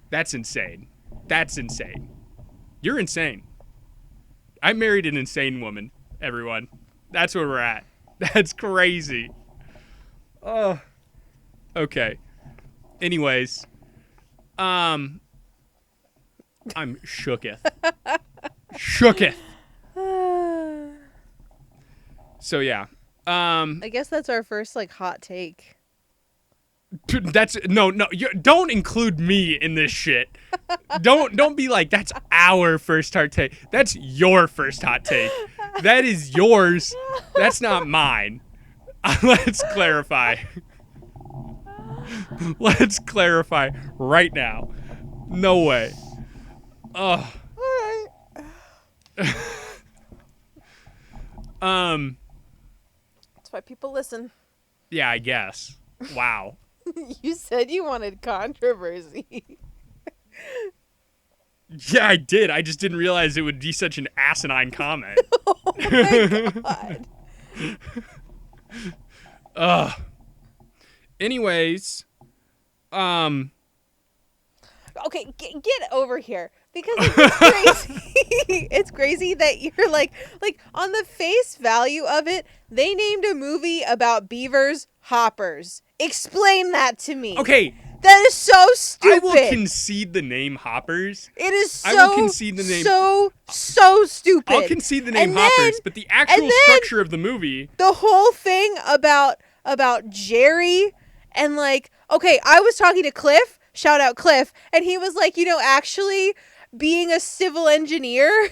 [SPEAKER 1] That's insane. That's insane. You're insane. I married an insane woman, everyone. That's where we're at. That's crazy. Oh. Okay. Anyways, I'm shooketh. Shooketh. So yeah.
[SPEAKER 2] I guess that's our first like hot take.
[SPEAKER 1] That's no. Don't include me in this shit. Don't be like, that's our first hot take. That's your first hot take. That is yours. That's not mine. Let's clarify. Let's clarify right now. No way. Ugh.
[SPEAKER 2] All right. That's why people listen.
[SPEAKER 1] Yeah, I guess. Wow.
[SPEAKER 2] You said you wanted controversy.
[SPEAKER 1] Yeah, I did. I just didn't realize it would be such an asinine comment.
[SPEAKER 2] Oh my god.
[SPEAKER 1] Anyways,
[SPEAKER 2] Okay, get over here, because it's crazy. It's crazy that you're like on the face value of it, they named a movie about beavers hoppers. Explain that to me.
[SPEAKER 1] okay,
[SPEAKER 2] That is so stupid.
[SPEAKER 1] I will concede the name Hoppers.
[SPEAKER 2] It is so,
[SPEAKER 1] I will concede the name.
[SPEAKER 2] so stupid.
[SPEAKER 1] I'll concede the name
[SPEAKER 2] And
[SPEAKER 1] Hoppers,
[SPEAKER 2] then-
[SPEAKER 1] but the actual
[SPEAKER 2] then-
[SPEAKER 1] structure of the movie.
[SPEAKER 2] The whole thing about Jerry and like, okay, I was talking to Cliff, shout out Cliff, and he was like, actually being a civil engineer,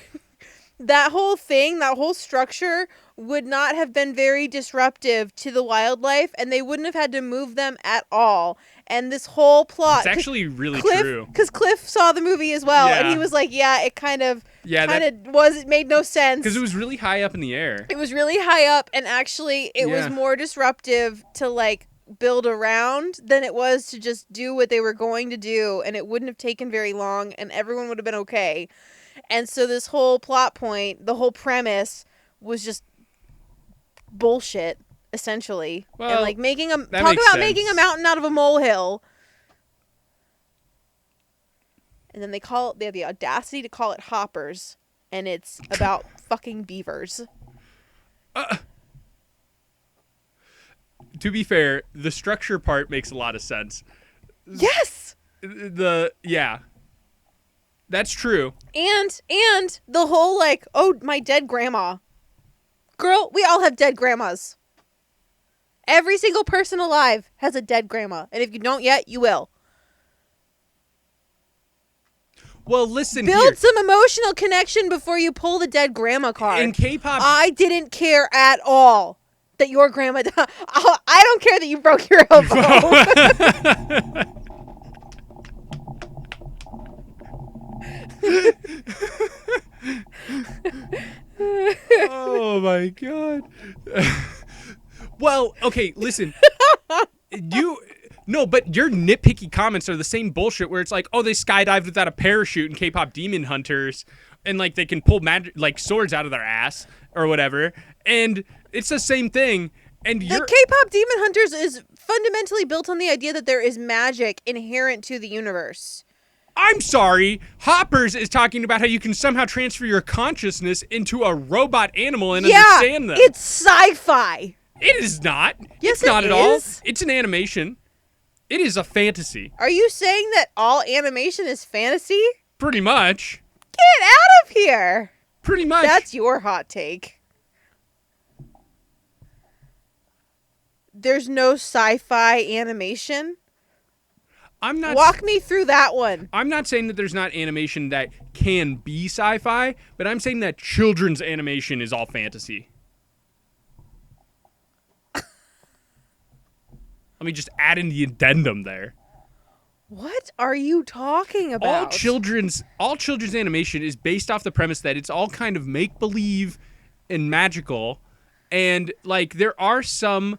[SPEAKER 2] that whole thing, that whole structure would not have been very disruptive to the wildlife, and they wouldn't have had to move them at all. And this whole plot,
[SPEAKER 1] It's actually really
[SPEAKER 2] Cliff,
[SPEAKER 1] true.
[SPEAKER 2] because Cliff saw the movie as well, and
[SPEAKER 1] Yeah.
[SPEAKER 2] he was like, yeah, it kind of it made no sense.
[SPEAKER 1] Because it was really high up in the air.
[SPEAKER 2] It was really high up, and actually it was
[SPEAKER 1] Yeah.
[SPEAKER 2] more disruptive to like build around than it was to just do what they were going to do, and it wouldn't have taken very long, and everyone would have been okay. And so this whole plot point, the whole premise was just bullshit, essentially.
[SPEAKER 1] Well,
[SPEAKER 2] and like making
[SPEAKER 1] makes
[SPEAKER 2] making a
[SPEAKER 1] sense.
[SPEAKER 2] mountain out of a molehill. And then they have the audacity to call it Hoppers, and it's about fucking beavers.
[SPEAKER 1] To be fair, the structure part makes a lot of sense.
[SPEAKER 2] Yes.
[SPEAKER 1] Yeah. That's true.
[SPEAKER 2] And the whole like, oh, my dead grandma. Girl, we all have dead grandmas. Every single person alive has a dead grandma. And if you don't yet, you will.
[SPEAKER 1] Well, listen
[SPEAKER 2] Build
[SPEAKER 1] here.
[SPEAKER 2] some emotional connection before you pull the dead grandma card.
[SPEAKER 1] In K-pop,
[SPEAKER 2] I didn't care at all that your grandma I don't care that you broke your elbow.
[SPEAKER 1] Oh my god. Well, okay, listen. But your nitpicky comments are the same bullshit where it's like, oh, they skydived without a parachute in K-pop Demon Hunters, and like they can pull like swords out of their ass or whatever, and it's the same thing. And
[SPEAKER 2] The K-pop Demon Hunters is fundamentally built on the idea that there is magic inherent to the universe.
[SPEAKER 1] I'm sorry, Hoppers is talking about how you can somehow transfer your consciousness into a robot animal and understand them.
[SPEAKER 2] It's sci-fi.
[SPEAKER 1] It is not.
[SPEAKER 2] Yes,
[SPEAKER 1] it's not
[SPEAKER 2] it
[SPEAKER 1] at all.
[SPEAKER 2] is.
[SPEAKER 1] It's an animation. It is a fantasy.
[SPEAKER 2] Are you saying that all animation is fantasy?
[SPEAKER 1] Pretty much.
[SPEAKER 2] Get out of here.
[SPEAKER 1] Pretty much.
[SPEAKER 2] That's your hot take. There's no sci-fi animation?
[SPEAKER 1] I'm not
[SPEAKER 2] Walk me through that one.
[SPEAKER 1] I'm not saying that there's not animation that can be sci-fi, but I'm saying that children's animation is all fantasy. Let me just add in the addendum there.
[SPEAKER 2] What are you talking about?
[SPEAKER 1] All children's animation is based off the premise that it's all kind of make-believe and magical, and like there are some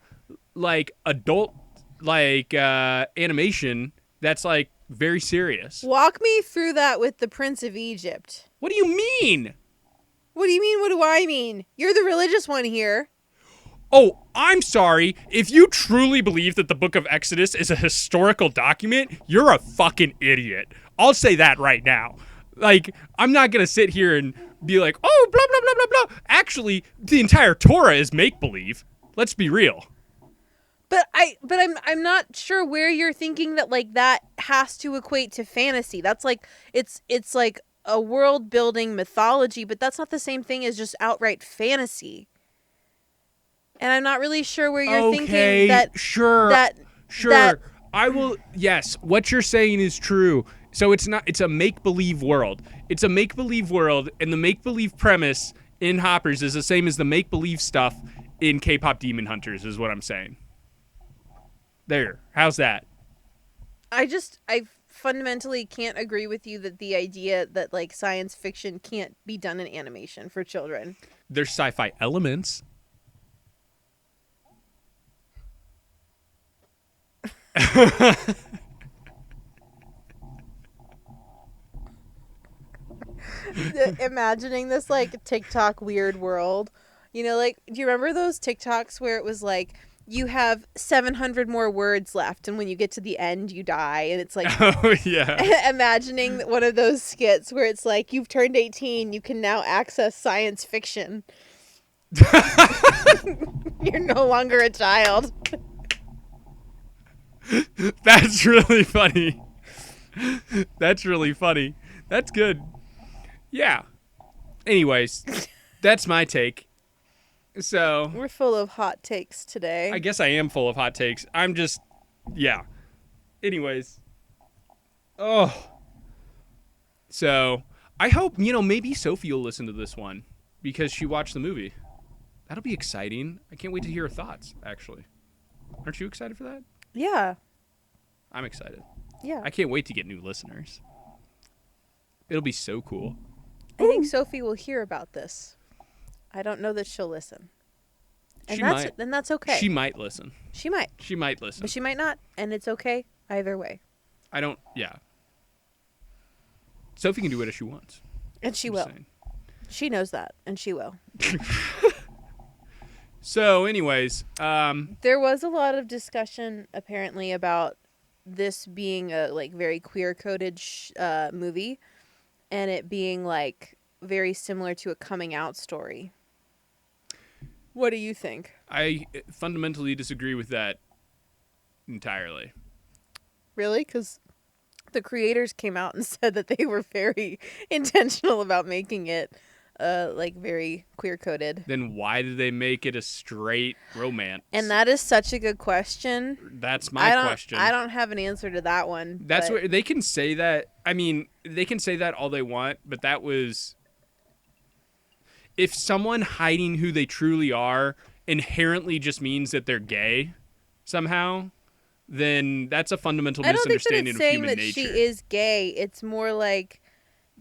[SPEAKER 1] like adult like animation that's like very serious.
[SPEAKER 2] Walk me through that with the Prince of Egypt.
[SPEAKER 1] What do you mean?
[SPEAKER 2] What do you mean? What do I mean? You're the religious one here.
[SPEAKER 1] Oh, I'm sorry. If you truly believe that the Book of Exodus is a historical document, you're a fucking idiot. I'll say that right now. Like, I'm not going to sit here and be like, oh, blah, blah, blah, blah, blah. Actually, the entire Torah is make-believe. Let's be real.
[SPEAKER 2] But I'm not sure where you're thinking that like that has to equate to fantasy. That's like it's like a world building mythology, but that's not the same thing as just outright fantasy. And I'm not really sure where you're thinking that
[SPEAKER 1] sure.
[SPEAKER 2] that
[SPEAKER 1] I will. Yes, what you're saying is true. So it's not. It's a make-believe world. It's a make-believe world, and the make-believe premise in Hoppers is the same as the make-believe stuff in K-pop Demon Hunters. Is what I'm saying. There. How's that?
[SPEAKER 2] I fundamentally can't agree with you that the idea that like science fiction can't be done in animation for children.
[SPEAKER 1] There's sci-fi elements.
[SPEAKER 2] Imagining this like TikTok weird world. You know, like, do you remember those TikToks where it was like, you have 700 more words left, and when you get to the end, you die? And it's like,
[SPEAKER 1] Oh yeah.
[SPEAKER 2] imagining one of those skits where it's like, you've turned 18, you can now access science fiction. You're no longer a child.
[SPEAKER 1] That's really funny. That's really funny. That's good. Yeah. Anyways, that's my take. So
[SPEAKER 2] We're full of hot takes today.
[SPEAKER 1] I guess I am full of hot takes. I'm just, yeah. Anyways. Oh. So I hope, maybe Sophie will listen to this one because she watched the movie. That'll be exciting. I can't wait to hear her thoughts, actually. Aren't you excited for that?
[SPEAKER 2] Yeah.
[SPEAKER 1] I'm excited.
[SPEAKER 2] Yeah.
[SPEAKER 1] I can't wait to get new listeners. It'll be so cool.
[SPEAKER 2] I think Sophie will hear about this. I don't know that she'll listen. And
[SPEAKER 1] She
[SPEAKER 2] that's
[SPEAKER 1] might.
[SPEAKER 2] and that's okay.
[SPEAKER 1] She might listen.
[SPEAKER 2] She might.
[SPEAKER 1] She might listen.
[SPEAKER 2] But she might not, and it's okay either way.
[SPEAKER 1] Yeah. Sophie can do whatever she wants.
[SPEAKER 2] And she
[SPEAKER 1] I'm
[SPEAKER 2] will.
[SPEAKER 1] saying.
[SPEAKER 2] She knows that, and she will.
[SPEAKER 1] So, anyways,
[SPEAKER 2] There was a lot of discussion apparently about this being a like very queer coded movie, and it being like very similar to a coming out story. What do you think?
[SPEAKER 1] I fundamentally disagree with that entirely.
[SPEAKER 2] Really? Because the creators came out and said that they were very intentional about making it like very queer coded.
[SPEAKER 1] Then why did they make it a straight romance?
[SPEAKER 2] And that is such a good question.
[SPEAKER 1] That's my question.
[SPEAKER 2] I don't have an answer to that one.
[SPEAKER 1] That's what they can say that. I mean, they can say that all they want, but that was, if someone hiding who they truly are inherently just means that they're gay somehow, then that's a fundamental misunderstanding of human nature.
[SPEAKER 2] I don't think that it's saying that she is gay. It's more like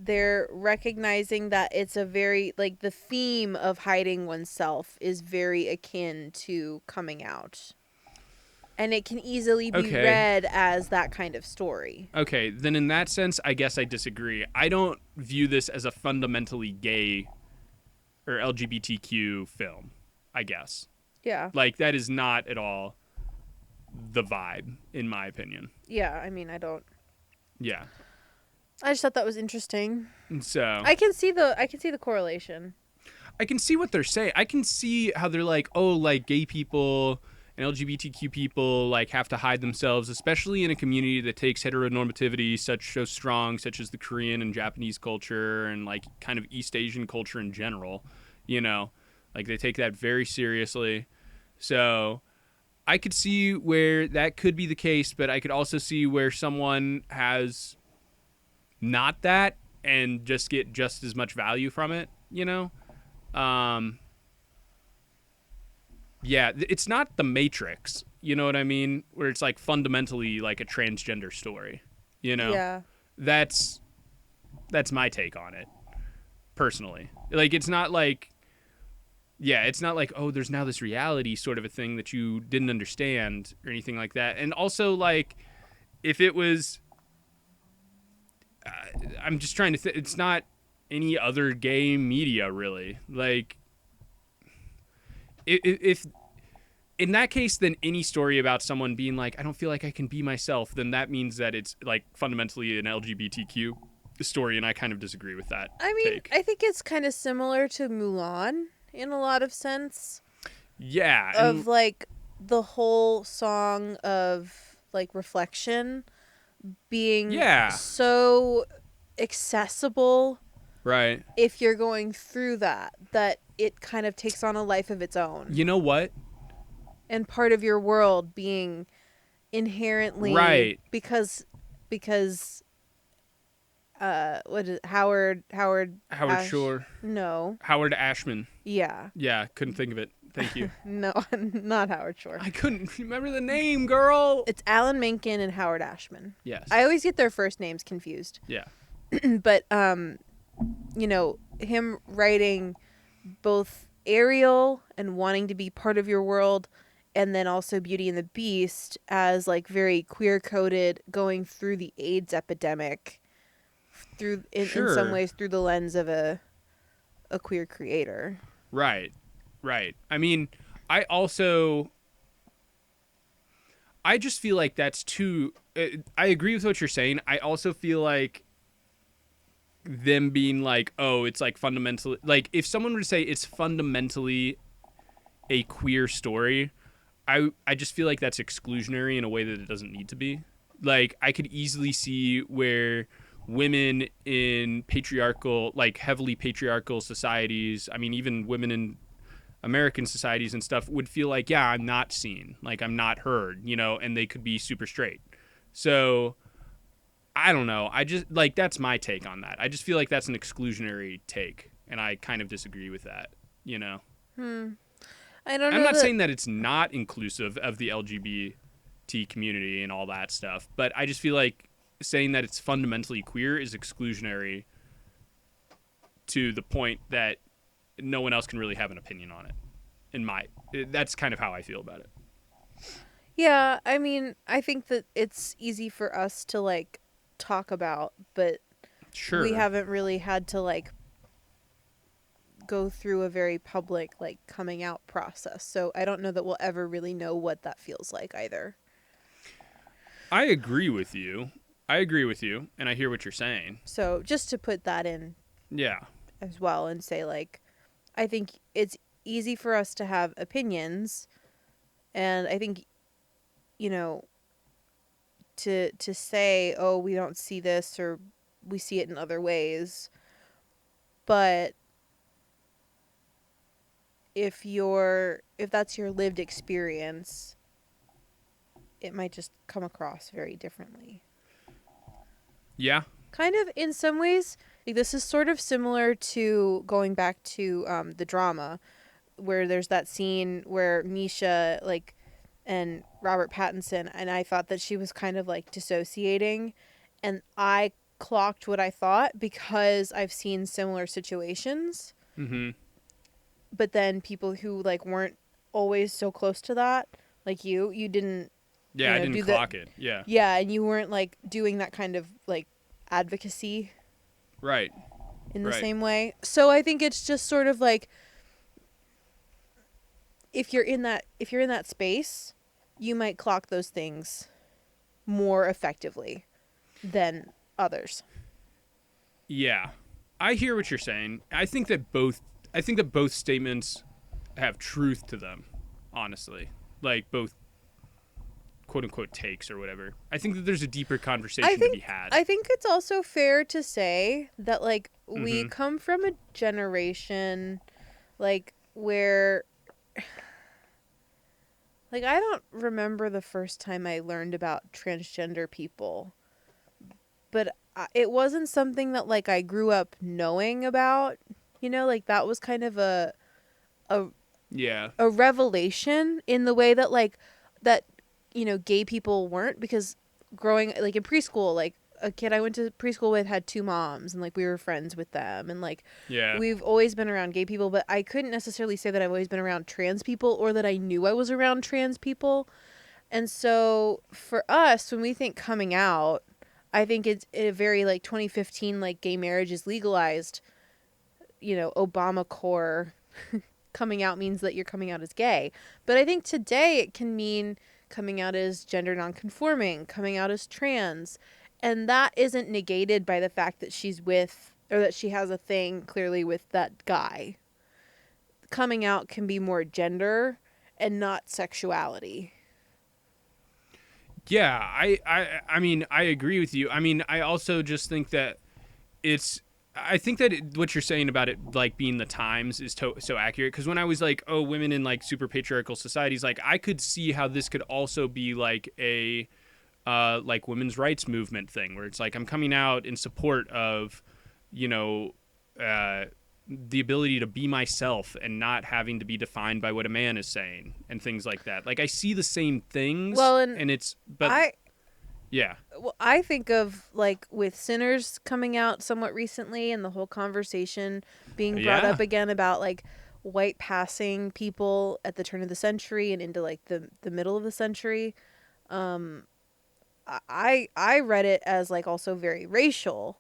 [SPEAKER 2] they're recognizing that it's a very, like, the theme of hiding oneself is very akin to coming out. And it can easily be read as that kind of story.
[SPEAKER 1] Okay, then in that sense, I guess I disagree. I don't view this as a fundamentally gay or LGBTQ film, I guess.
[SPEAKER 2] Yeah.
[SPEAKER 1] Like, that is not at all the vibe, in my opinion.
[SPEAKER 2] Yeah, I mean, I don't.
[SPEAKER 1] Yeah.
[SPEAKER 2] I just thought that was interesting.
[SPEAKER 1] So
[SPEAKER 2] I can see the correlation.
[SPEAKER 1] I can see what they're saying. I can see how they're like, oh, like gay people and LGBTQ people like have to hide themselves, especially in a community that takes heteronormativity so strong, such as the Korean and Japanese culture and like kind of East Asian culture in general. Like they take that very seriously. So I could see where that could be the case, but I could also see where someone has not that and just get just as much value from it, Yeah, it's not The Matrix, you know what I mean? Where it's like fundamentally like a transgender story,
[SPEAKER 2] Yeah.
[SPEAKER 1] That's my take on it, personally. Like, it's not like, oh, there's now this reality sort of a thing that you didn't understand or anything like that. And also, like, if it was, I'm just trying to it's not any other gay media, really. Like, if in that case, then any story about someone being like, I don't feel like I can be myself, then that means that it's like fundamentally an LGBTQ story, and I kind of disagree with that.
[SPEAKER 2] I mean,
[SPEAKER 1] take.
[SPEAKER 2] I think it's kind of similar to Mulan in a lot of sense.
[SPEAKER 1] Yeah.
[SPEAKER 2] Of like the whole song of like reflection being so accessible.
[SPEAKER 1] Right.
[SPEAKER 2] If you're going through that it kind of takes on a life of its own.
[SPEAKER 1] You know what?
[SPEAKER 2] And part of your world being inherently
[SPEAKER 1] Right.
[SPEAKER 2] because what is it? Howard
[SPEAKER 1] Howard Shore.
[SPEAKER 2] no.
[SPEAKER 1] Howard Ashman.
[SPEAKER 2] Yeah.
[SPEAKER 1] Yeah, couldn't think of it. Thank you.
[SPEAKER 2] No, not Howard Shore.
[SPEAKER 1] I couldn't remember the name, girl.
[SPEAKER 2] It's Alan Menken and Howard Ashman.
[SPEAKER 1] Yes.
[SPEAKER 2] I always get their first names confused.
[SPEAKER 1] Yeah.
[SPEAKER 2] But you know, him writing both Ariel and wanting to be part of your world, and then also Beauty and the Beast as like very queer coded, going through the AIDS epidemic through in some ways through the lens of a queer creator.
[SPEAKER 1] Right. I mean, I just feel like that's too. I agree with what you're saying. I also feel like them being like, oh, it's like fundamentally, like if someone were to say it's fundamentally a queer story, I just feel like that's exclusionary in a way that it doesn't need to be. Like I could easily see where women in patriarchal, like heavily patriarchal societies, I mean even women in American societies and stuff, would feel like, yeah, I'm not seen, like I'm not heard, you know, and they could be super straight. So I don't know. I just like, that's my take on that. I just feel like that's an exclusionary take, and I kind of disagree with that, you know.
[SPEAKER 2] I don't know.
[SPEAKER 1] I'm not saying that it's not inclusive of the LGBT community and all that stuff, but I just feel like saying that it's fundamentally queer is exclusionary to the point that no one else can really have an opinion on it. That's kind of how I feel about it.
[SPEAKER 2] Yeah, I mean, I think that it's easy for us to like talk about, but
[SPEAKER 1] Sure.
[SPEAKER 2] we haven't really had to like go through a very public like coming out process. So I don't know that we'll ever really know what that feels like either.
[SPEAKER 1] I agree with you, and I hear what you're saying.
[SPEAKER 2] So just to put that in
[SPEAKER 1] Yeah.
[SPEAKER 2] as well and say like, I think it's easy for us to have opinions, and I think, you know, to say, oh, we don't see this or we see it in other ways, but if that's your lived experience, it might just come across very differently.
[SPEAKER 1] Yeah.
[SPEAKER 2] Kind of in some ways, like this is sort of similar to going back to the drama, where there's that scene where Misha like and Robert Pattinson, and I thought that she was kind of like dissociating, and I clocked what I thought because I've seen similar situations.
[SPEAKER 1] Mm-hmm.
[SPEAKER 2] But then people who like weren't always so close to that, like you didn't.
[SPEAKER 1] Yeah, I didn't clock it. Yeah.
[SPEAKER 2] Yeah, and you weren't like doing that kind of like advocacy.
[SPEAKER 1] Right.
[SPEAKER 2] In the same way. So I think it's just sort of like if you're in that space, you might clock those things more effectively than others.
[SPEAKER 1] Yeah. I hear what you're saying. I think that both statements have truth to them, honestly. Like both quote unquote takes or whatever. I think that there's a deeper conversation to be had.
[SPEAKER 2] I think it's also fair to say that like we come from a generation like where like I don't remember the first time I learned about transgender people, but it wasn't something that like I grew up knowing about, you know, like that was kind of a revelation in the way that like that, you know, gay people weren't, because growing like in preschool, like a kid I went to preschool with had 2 moms and like we were friends with them, and like we've always been around gay people, but I couldn't necessarily say that I've always been around trans people or that I knew I was around trans people. And so for us, when we think coming out, I think it's a very like 2015, like gay marriage is legalized, you know, Obamacare coming out means that you're coming out as gay. But I think today it can mean coming out as gender nonconforming, coming out as trans. And that isn't negated by the fact that she's with, or that she has a thing clearly with that guy. Coming out can be more gender and not sexuality.
[SPEAKER 1] Yeah, I mean, I agree with you. I mean, I also just think that it's I think that what you're saying about it like being the times is so accurate, because when I was like, oh, women in like super patriarchal societies, like I could see how this could also be like a like women's rights movement thing, where it's like I'm coming out in support of, you know, the ability to be myself and not having to be defined by what a man is saying and things like that. Like I see the same things.
[SPEAKER 2] Well,
[SPEAKER 1] and it's but
[SPEAKER 2] I
[SPEAKER 1] yeah.
[SPEAKER 2] Well, I think of like with Sinners coming out somewhat recently and the whole conversation being brought
[SPEAKER 1] Yeah.
[SPEAKER 2] up again about like white passing people at the turn of the century and into like the middle of the century. Um, I read it as like also very racial,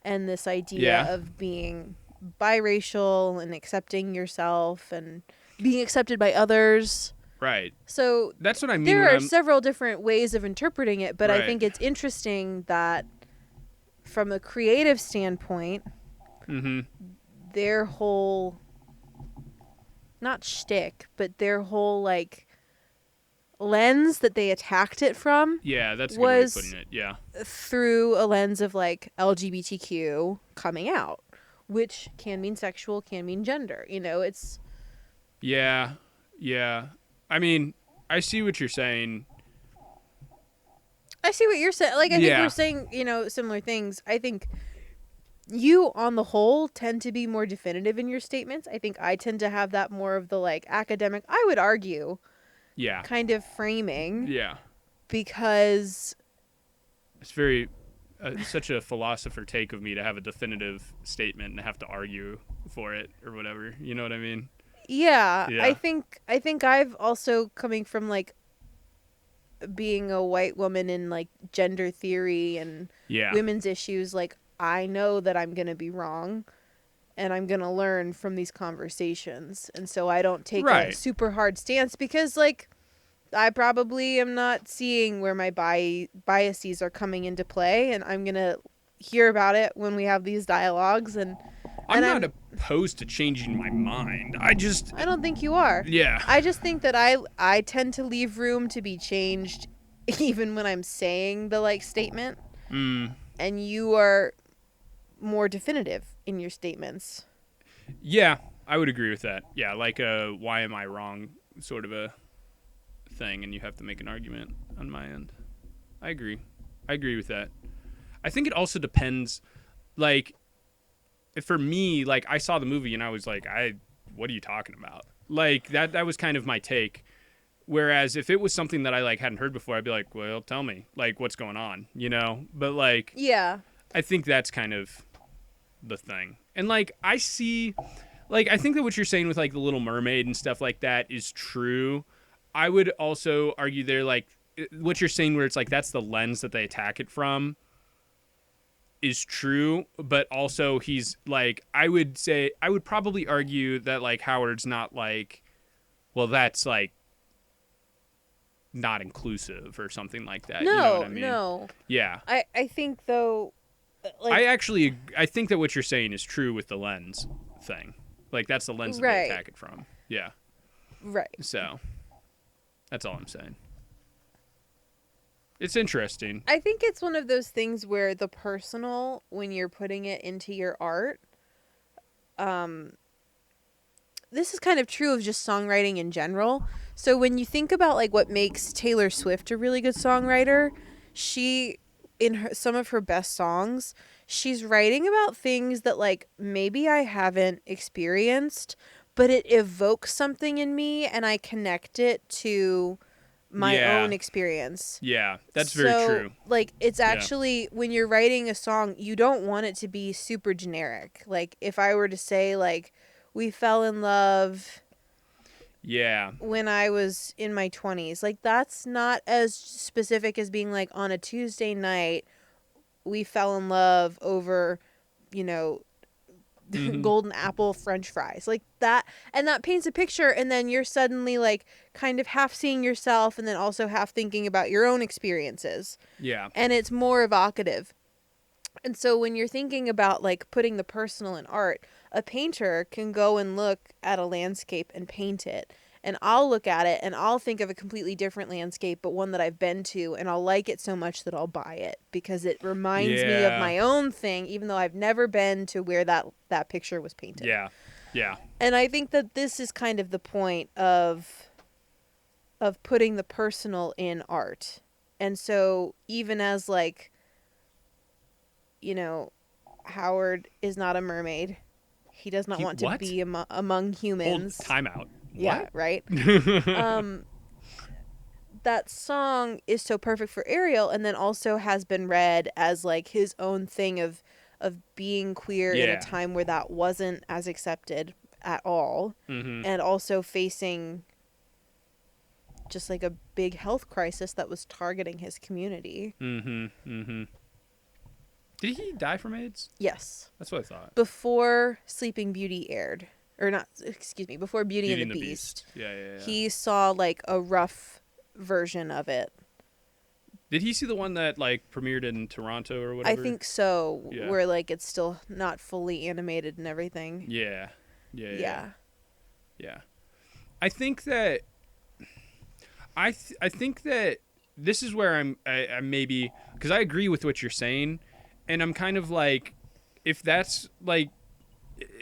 [SPEAKER 2] and this idea
[SPEAKER 1] Yeah.
[SPEAKER 2] of being biracial and accepting yourself and being accepted by others.
[SPEAKER 1] Right.
[SPEAKER 2] So
[SPEAKER 1] That's what I mean
[SPEAKER 2] there
[SPEAKER 1] when
[SPEAKER 2] are
[SPEAKER 1] I'm
[SPEAKER 2] several different ways of interpreting it, but I
[SPEAKER 1] right.
[SPEAKER 2] think it's interesting that from a creative standpoint,
[SPEAKER 1] Mm-hmm.
[SPEAKER 2] their whole, not shtick, but their whole like lens that they attacked it from
[SPEAKER 1] Yeah, that's a good way of
[SPEAKER 2] was
[SPEAKER 1] putting it. Yeah.
[SPEAKER 2] through a lens of like LGBTQ coming out, which can mean sexual, can mean gender. You know, it's.
[SPEAKER 1] Yeah. Yeah. I mean, I see what you're saying.
[SPEAKER 2] I see what you're saying. Like, I think we're
[SPEAKER 1] Yeah.
[SPEAKER 2] saying, you know, similar things. I think you, on the whole, tend to be more definitive in your statements. I think I tend to have that more of the, like, academic, I would argue,
[SPEAKER 1] Yeah.
[SPEAKER 2] kind of framing.
[SPEAKER 1] Yeah.
[SPEAKER 2] Because.
[SPEAKER 1] It's very such a philosopher take of me to have a definitive statement and have to argue for it or whatever. You know what I mean?
[SPEAKER 2] Yeah,
[SPEAKER 1] Yeah.
[SPEAKER 2] I think I've also coming from, like, being a white woman in, like, gender theory and
[SPEAKER 1] Yeah.
[SPEAKER 2] women's issues, like, I know that I'm going to be wrong and I'm going to learn from these conversations. And so I don't take a
[SPEAKER 1] Right.
[SPEAKER 2] super hard stance because, like, I probably am not seeing where my biases are coming into play, and I'm going to hear about it when we have these dialogues. And
[SPEAKER 1] I'm not opposed to changing my mind. I
[SPEAKER 2] don't think you are.
[SPEAKER 1] Yeah.
[SPEAKER 2] I just think that I tend to leave room to be changed even when I'm saying the, like, statement.
[SPEAKER 1] Mm.
[SPEAKER 2] And you are more definitive in your statements.
[SPEAKER 1] Yeah, I would agree with that. Yeah, like a why am I wrong sort of a thing, and you have to make an argument on my end. I agree with that. I think it also depends, like, for me, like, I saw the movie and I was like, what are you talking about? Like, that was kind of my take. Whereas if it was something that I, like, hadn't heard before, I'd be like, well, tell me, like, what's going on, you know? But, like,
[SPEAKER 2] Yeah.
[SPEAKER 1] I think that's kind of the thing. And, like, I see, like, I think that what you're saying with, like, The Little Mermaid and stuff like that is true. I would also argue there, like, what you're saying where it's like that's the lens that they attack it from is true, but also he's like, I would probably argue that, like, Howard's not like, well, that's like not inclusive or something like that.
[SPEAKER 2] No,
[SPEAKER 1] you know what I mean?
[SPEAKER 2] no.
[SPEAKER 1] Yeah.
[SPEAKER 2] I think though, like,
[SPEAKER 1] I think that what you're saying is true with the lens thing. Like, that's the lens that
[SPEAKER 2] right.
[SPEAKER 1] they attack it from. Yeah.
[SPEAKER 2] Right.
[SPEAKER 1] So that's all I'm saying. It's interesting.
[SPEAKER 2] I think it's one of those things where the personal, when you're putting it into your art, this is kind of true of just songwriting in general. So when you think about, like, what makes Taylor Swift a really good songwriter, she, in some of her best songs, she's writing about things that, like, maybe I haven't experienced, but it evokes something in me and I connect it to my own experience.
[SPEAKER 1] Yeah, that's very true.
[SPEAKER 2] Like, it's actually, when you're writing a song, you don't want it to be super generic. Like, if I were to say, like, we fell in love when I was in my 20s, like, that's not as specific as being like, on a Tuesday night we fell in love over, you know, golden apple french fries, like that, and that paints a picture, and then you're suddenly, like, kind of half seeing yourself and then also half thinking about your own experiences, and it's more evocative. And so when you're thinking about, like, putting the personal in art, a painter can go and look at a landscape and paint it, and I'll look at it and I'll think of a completely different landscape, but one that I've been to, and I'll like it so much that I'll buy it because it reminds me of my own thing, even though I've never been to where that picture was painted.
[SPEAKER 1] Yeah. Yeah.
[SPEAKER 2] And I think that this is kind of the point of putting the personal in art. And so even as like, you know, Howard is not a mermaid. He does not want to be among humans.
[SPEAKER 1] Hold, time out.
[SPEAKER 2] Yeah,
[SPEAKER 1] What?
[SPEAKER 2] right? That song is so perfect for Ariel, and then also has been read as like his own thing of being queer in a time where that wasn't as accepted at all. And also facing just like a big health crisis that was targeting his community.
[SPEAKER 1] Did he die from AIDS?
[SPEAKER 2] Yes.
[SPEAKER 1] That's what I thought.
[SPEAKER 2] Before Sleeping Beauty aired. Or not, excuse me, before Beauty and the Beast.
[SPEAKER 1] Yeah.
[SPEAKER 2] He saw like a rough version of it.
[SPEAKER 1] Did he see the one that like premiered in Toronto or whatever?
[SPEAKER 2] I think so, where like it's still not fully animated and everything.
[SPEAKER 1] Yeah. I think that this is where I maybe, because I agree with what you're saying, and I'm kind of like, if that's like,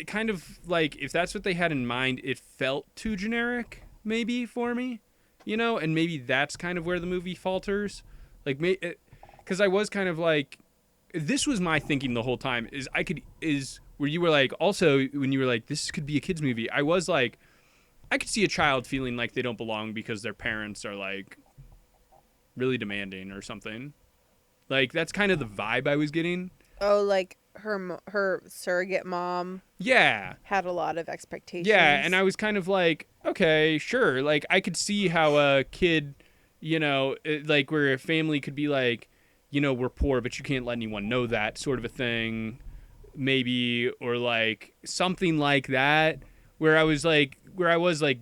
[SPEAKER 1] kind of like, if that's what they had in mind, it felt too generic maybe for me, you know, and maybe that's kind of where the movie falters, like, because I was kind of like, this was my thinking the whole time, is where you were like, also when you were like, this could be a kid's movie, I was like, I could see a child feeling like they don't belong because their parents are like really demanding or something. Like, that's kind of the vibe I was getting.
[SPEAKER 2] Oh, like her surrogate mom.
[SPEAKER 1] Yeah.
[SPEAKER 2] Had a lot of expectations.
[SPEAKER 1] Yeah, and I was kind of like, okay, sure. Like, I could see how a kid, you know, like where a family could be like, you know, we're poor, but you can't let anyone know that sort of a thing. Maybe, or like something like that, where I was like,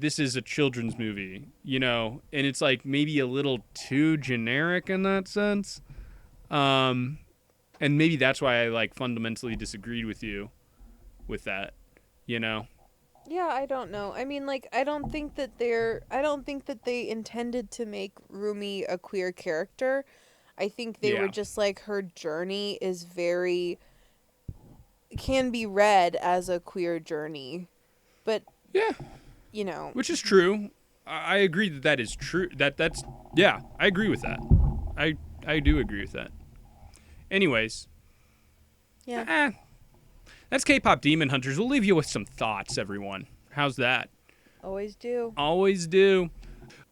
[SPEAKER 1] this is a children's movie, you know, and it's like maybe a little too generic in that sense. And maybe that's why I like fundamentally disagreed with you with that, you know?
[SPEAKER 2] Yeah, I don't know. I mean, like, I don't think that they intended to make Rumi a queer character. I think they were just like, her journey is can be read as a queer journey. But, you know.
[SPEAKER 1] Which is true. I agree that is true. That's I agree with that. I do agree with that. Anyways.
[SPEAKER 2] Yeah.
[SPEAKER 1] That's K-Pop Demon Hunters. We'll leave you with some thoughts, everyone. How's that?
[SPEAKER 2] Always do.
[SPEAKER 1] Always do.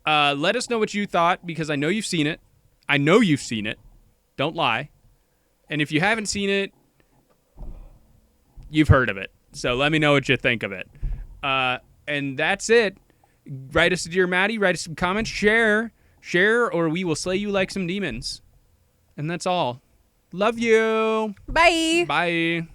[SPEAKER 1] Let us know what you thought, because I know you've seen it. I know you've seen it. Don't lie. And if you haven't seen it, you've heard of it. So let me know what you think of it. And that's it. Write us a Dear Maddie. Write us some comments. Share, or we will slay you like some demons. And that's all. Love you.
[SPEAKER 2] Bye.
[SPEAKER 1] Bye.